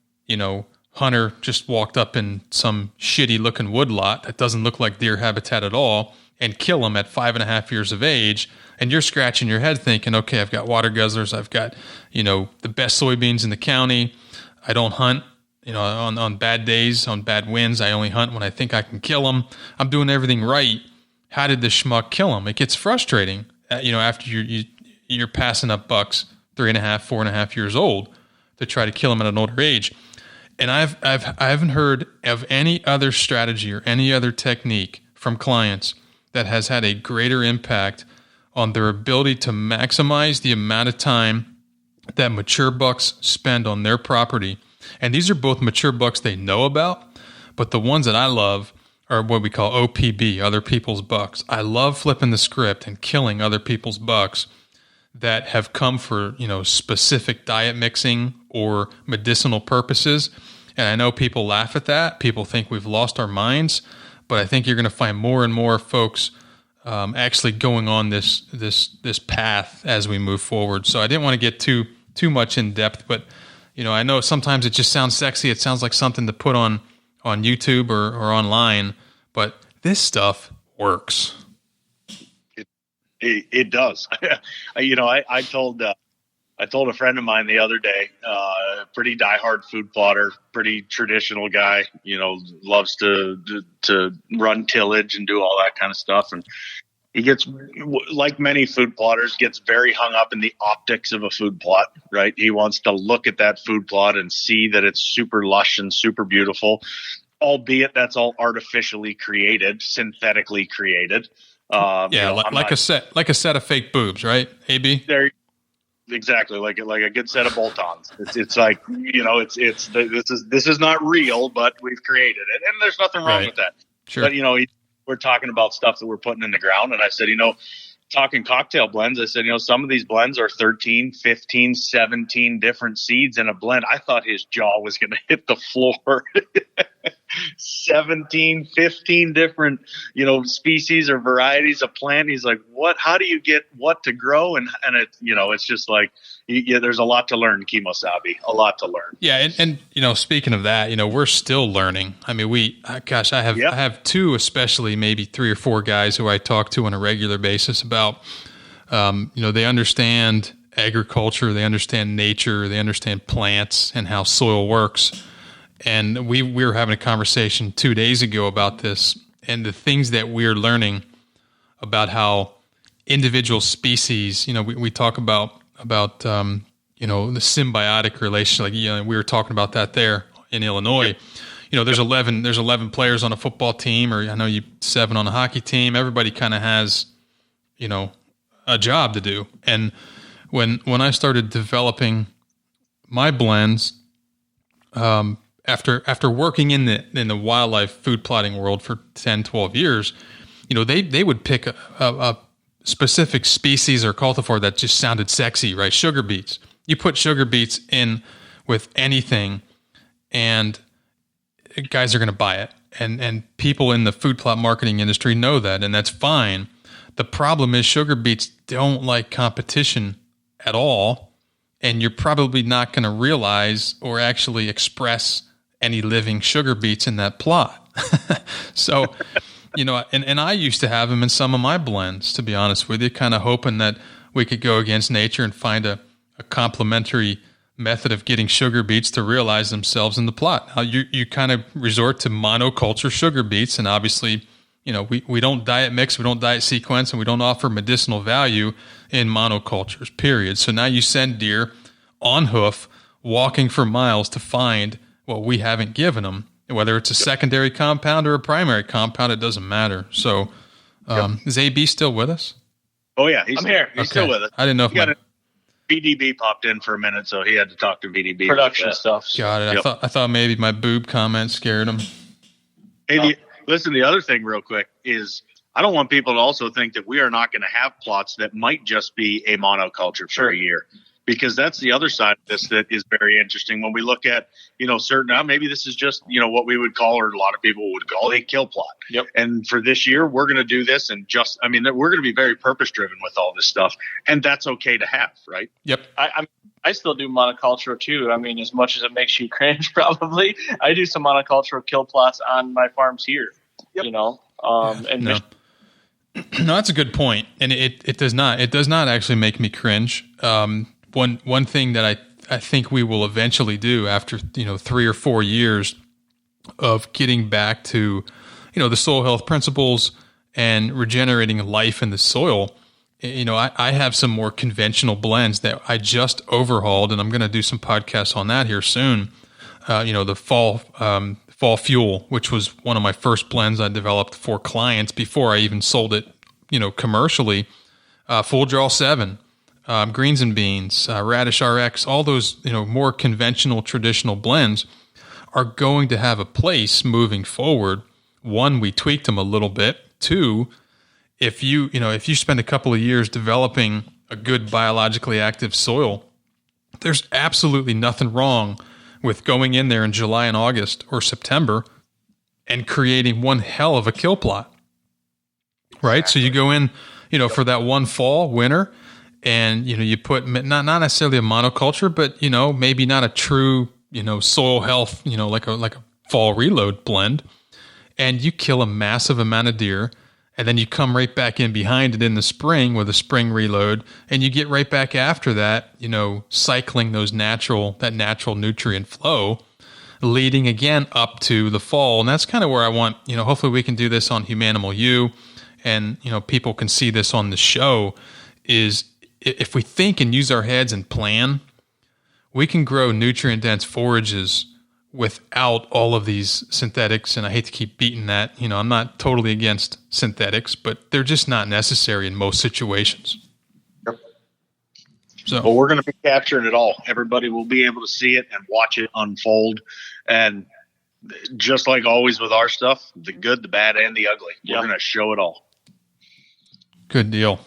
hunter just walked up in some shitty looking woodlot that doesn't look like deer habitat at all and kill them at 5.5 years of age. And you're scratching your head thinking, okay, I've got water guzzlers. I've got, the best soybeans in the county. I don't hunt, on bad days, on bad winds. I only hunt when I think I can kill them. I'm doing everything right. How did this schmuck kill them? It gets frustrating, after you're passing up bucks 3.5, 4.5 years old to try to kill them at an older age. And I haven't heard of any other strategy or any other technique from clients that has had a greater impact on their ability to maximize the amount of time that mature bucks spend on their property. And these are both mature bucks they know about, but the ones that I love are what we call OPB, other people's bucks. I love flipping the script and killing other people's bucks that have come for, specific diet mixing or medicinal purposes. And I know people laugh at that. People think we've lost our minds, but I think you're going to find more and more folks actually going on this path as we move forward. So I didn't want to get too much in depth, but I know sometimes it just sounds sexy. It sounds like something to put on YouTube or online, but this stuff works. It does. I told a friend of mine the other day, pretty diehard food plotter, pretty traditional guy, loves to run tillage and do all that kind of stuff. And he gets, like many food plotters, gets very hung up in the optics of a food plot, right? He wants to look at that food plot and see that it's super lush and super beautiful, albeit that's all artificially created, synthetically created. Like a set of fake boobs, right? AB? There, exactly, like a good set of bolt-ons. It's like, this is not real, but we've created it, and there's nothing wrong with that. Sure. But we're talking about stuff that we're putting in the ground, and I said, talking cocktail blends, I said, some of these blends are 13, 15, 17 different seeds in a blend. I thought his jaw was going to hit the floor. 17, 15 different, species or varieties of plant. He's like, what, how do you get what to grow? And it, it's just like, there's a lot to learn, Kemosabe, a lot to learn. Yeah. And speaking of that, we're still learning. I mean, I have two, especially maybe 3 or 4 guys who I talk to on a regular basis about, they understand agriculture, they understand nature, they understand plants and how soil works. And we were having a conversation 2 days ago about this and the things that we're learning about how individual species, we talk about the symbiotic relation. Like, we were talking about that there in Illinois. There's 11 players on a football team, or I know 7 on a hockey team. Everybody kind of has, a job to do. And when I started developing my blends, after working in the wildlife food plotting world for 10, 12 years, they would pick a specific species or cultivar that just sounded sexy, right? Sugar beets. You put sugar beets in with anything and guys are going to buy it. And people in the food plot marketing industry know that, and that's fine. The problem is sugar beets don't like competition at all. And you're probably not going to realize or actually express any living sugar beets in that plot. So, and I used to have them in some of my blends, to be honest with you, kind of hoping that we could go against nature and find a complementary method of getting sugar beets to realize themselves in the plot. Now, you kind of resort to monoculture sugar beets, and obviously, we don't diet mix, we don't diet sequence, and we don't offer medicinal value in monocultures, period. So now you send deer on hoof, walking for miles to find what we haven't given them. Whether it's a secondary compound or a primary compound, it doesn't matter. So is AB still with us? Oh, yeah, I'm here. He's still with us. I didn't know if VDB popped in for a minute, so he had to talk to VDB. Production stuff. Got it. Yep. I thought maybe my boob comment scared him. Hey, listen, the other thing real quick is I don't want people to also think that we are not going to have plots that might just be a monoculture for a year, because that's the other side of this that is very interesting. When we look at, certain, maybe this is just, what we would call, or a lot of people would call, a kill plot. Yep. And for this year, we're going to do this and we're going to be very purpose driven with all this stuff. And that's okay to have, right? Yep. I still do monoculture too. I mean, as much as it makes you cringe, probably, I do some monocultural kill plots on my farms here, Yep. No, that's a good point. And it does not actually make me cringe. One thing that I think we will eventually do after 3 or 4 years of getting back to the soil health principles and regenerating life in the soil. I have some more conventional blends that I just overhauled, and I'm going to do some podcasts on that here soon. The fall fuel, which was one of my first blends I developed for clients before I even sold it commercially. Full Draw 7. Greens and Beans, Radish RX, all those more conventional, traditional blends are going to have a place moving forward. One, we tweaked them a little bit. 2, if you spend a couple of years developing a good biologically active soil, there's absolutely nothing wrong with going in there in July and August or September and creating one hell of a kill plot, right? So you go in, for that one fall, winter. And, you put not necessarily a monoculture, but, maybe not a true, soil health, like a fall reload blend. And you kill a massive amount of deer. And then you come right back in behind it in the spring with a spring reload. And you get right back after that, cycling that natural nutrient flow, leading again up to the fall. And that's kind of where I want, hopefully we can do this on Humanimal U. And, people can see this on the show is, if we think and use our heads and plan, we can grow nutrient-dense forages without all of these synthetics. And I hate to keep beating that. I'm not totally against synthetics, but they're just not necessary in most situations. Yep. So, well, we're going to be capturing it all. Everybody will be able to see it and watch it unfold. And just like always with our stuff, the good, the bad, and the ugly, we're going to show it all. Good deal.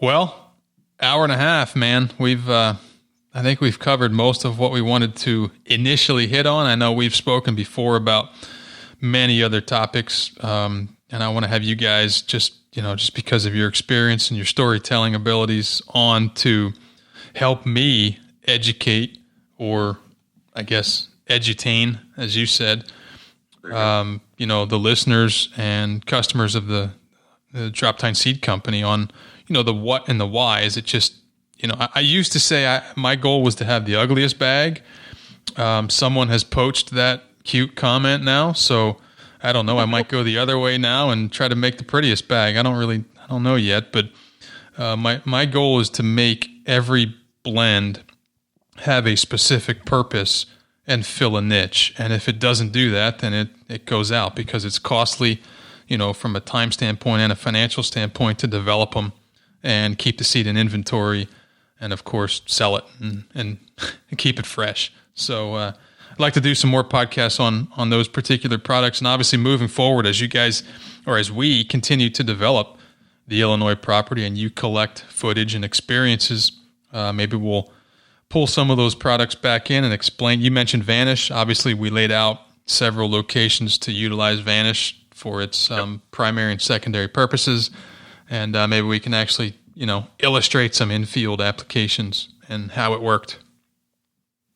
Well, hour and a half, man. I think we've covered most of what we wanted to initially hit on. I know we've spoken before about many other topics, and I want to have you guys just because of your experience and your storytelling abilities on to help me educate, or I guess edutain, as you said, the listeners and customers of the Drop-Tine Seed Company on, the what and the why. Is it just, I used to say my goal was to have the ugliest bag. Someone has poached that cute comment now, so I don't know. I might go the other way now and try to make the prettiest bag. I don't know yet, but my goal is to make every blend have a specific purpose and fill a niche. And if it doesn't do that, then it goes out, because it's costly, from a time standpoint and a financial standpoint, to develop them and keep the seed in inventory, and of course sell it and keep it fresh. So I'd like to do some more podcasts on those particular products. And obviously moving forward, as you guys, or as we continue to develop the Illinois property and you collect footage and experiences, maybe we'll pull some of those products back in and explain. You mentioned Vanish. Obviously, we laid out several locations to utilize Vanish for its primary and secondary purposes. And maybe we can actually, illustrate some in-field applications and how it worked.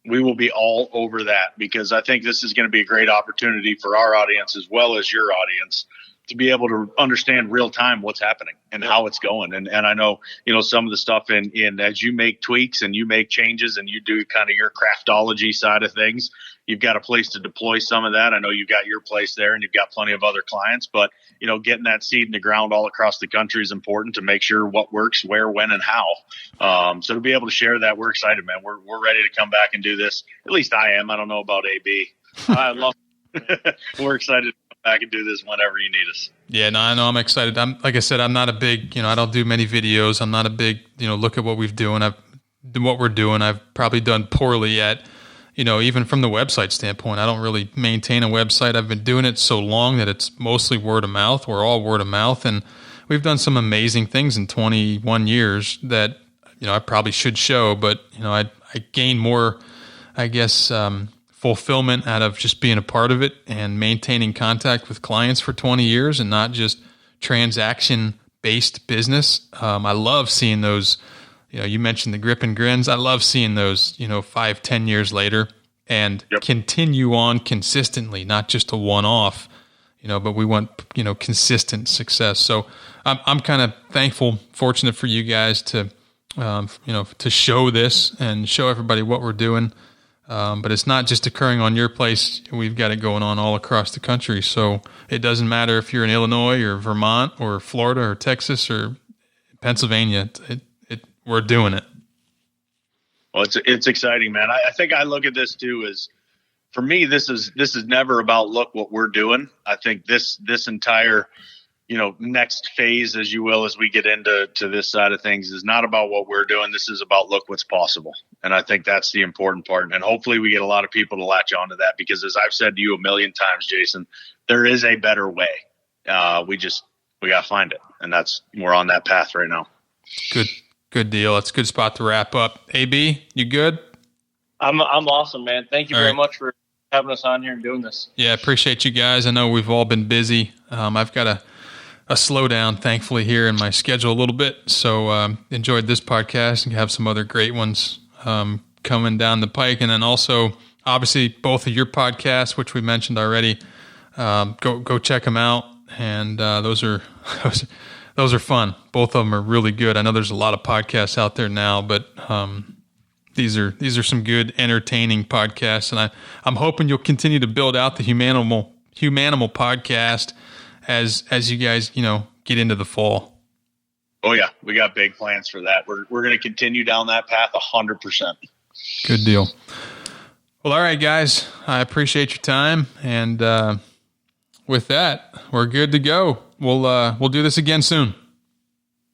We will be all over that, because I think this is going to be a great opportunity for our audience as well as your audience to be able to understand real time what's happening and how it's going. And I know, some of the stuff in as you make tweaks and you make changes and you do kind of your craftology side of things, you've got a place to deploy some of that. I know you've got your place there and you've got plenty of other clients, but getting that seed in the ground all across the country is important to make sure what works, where, when, and how. So to be able to share that, we're excited, man. We're ready to come back and do this. At least I am. I don't know about AB. I love we're excited to come back and do this whenever you need us. Yeah, no, I know. I'm excited. Like I said, I'm not a big, I don't do many videos. I'm not a big, look at what we're doing. I've probably done poorly at, even from the website standpoint. I don't really maintain a website. I've been doing it so long that it's mostly word of mouth. We're all word of mouth. And we've done some amazing things in 21 years that, I probably should show, but, I gain more, I guess, fulfillment out of just being a part of it and maintaining contact with clients for 20 years and not just transaction-based business. I love seeing those, you mentioned the grip and grins. I love seeing those, 5-10 years later and continue on consistently, not just a one-off, but we want, consistent success. So I'm kind of thankful, fortunate for you guys to, to show this and show everybody what we're doing. But it's not just occurring on your place. We've got it going on all across the country. So it doesn't matter if you're in Illinois or Vermont or Florida or Texas or Pennsylvania. We're doing it. Well, it's exciting, man. I think I look at this too as, for me, this is never about look what we're doing. I think this entire next phase, as you will, as we get into this side of things, is not about what we're doing. This is about look what's possible. And I think that's the important part. And hopefully we get a lot of people to latch onto that, because as I've said to you a million times, Jason, there is a better way. We got to find it. And we're on that path right now. Good deal. That's a good spot to wrap up. AB, you good? I'm awesome, man. Thank you very much for having us on here and doing this. Yeah, appreciate you guys. I know we've all been busy. I've got a slowdown, thankfully, here in my schedule a little bit. So enjoyed this podcast and have some other great ones coming down the pike. And then also, obviously, both of your podcasts, which we mentioned already, go check them out. And those are fun. Both of them are really good. I know there's a lot of podcasts out there now, but these are some good, entertaining podcasts. And I'm hoping you'll continue to build out the Humanimal podcast as you guys, get into the fall. Oh yeah. We got big plans for that. We're going to continue down that path 100%. Good deal. Well, all right, guys, I appreciate your time. And, with that, we're good to go. We'll do this again soon.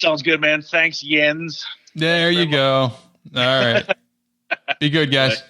Sounds good, man. Thanks, Jens. There you go. All right. Be good, guys.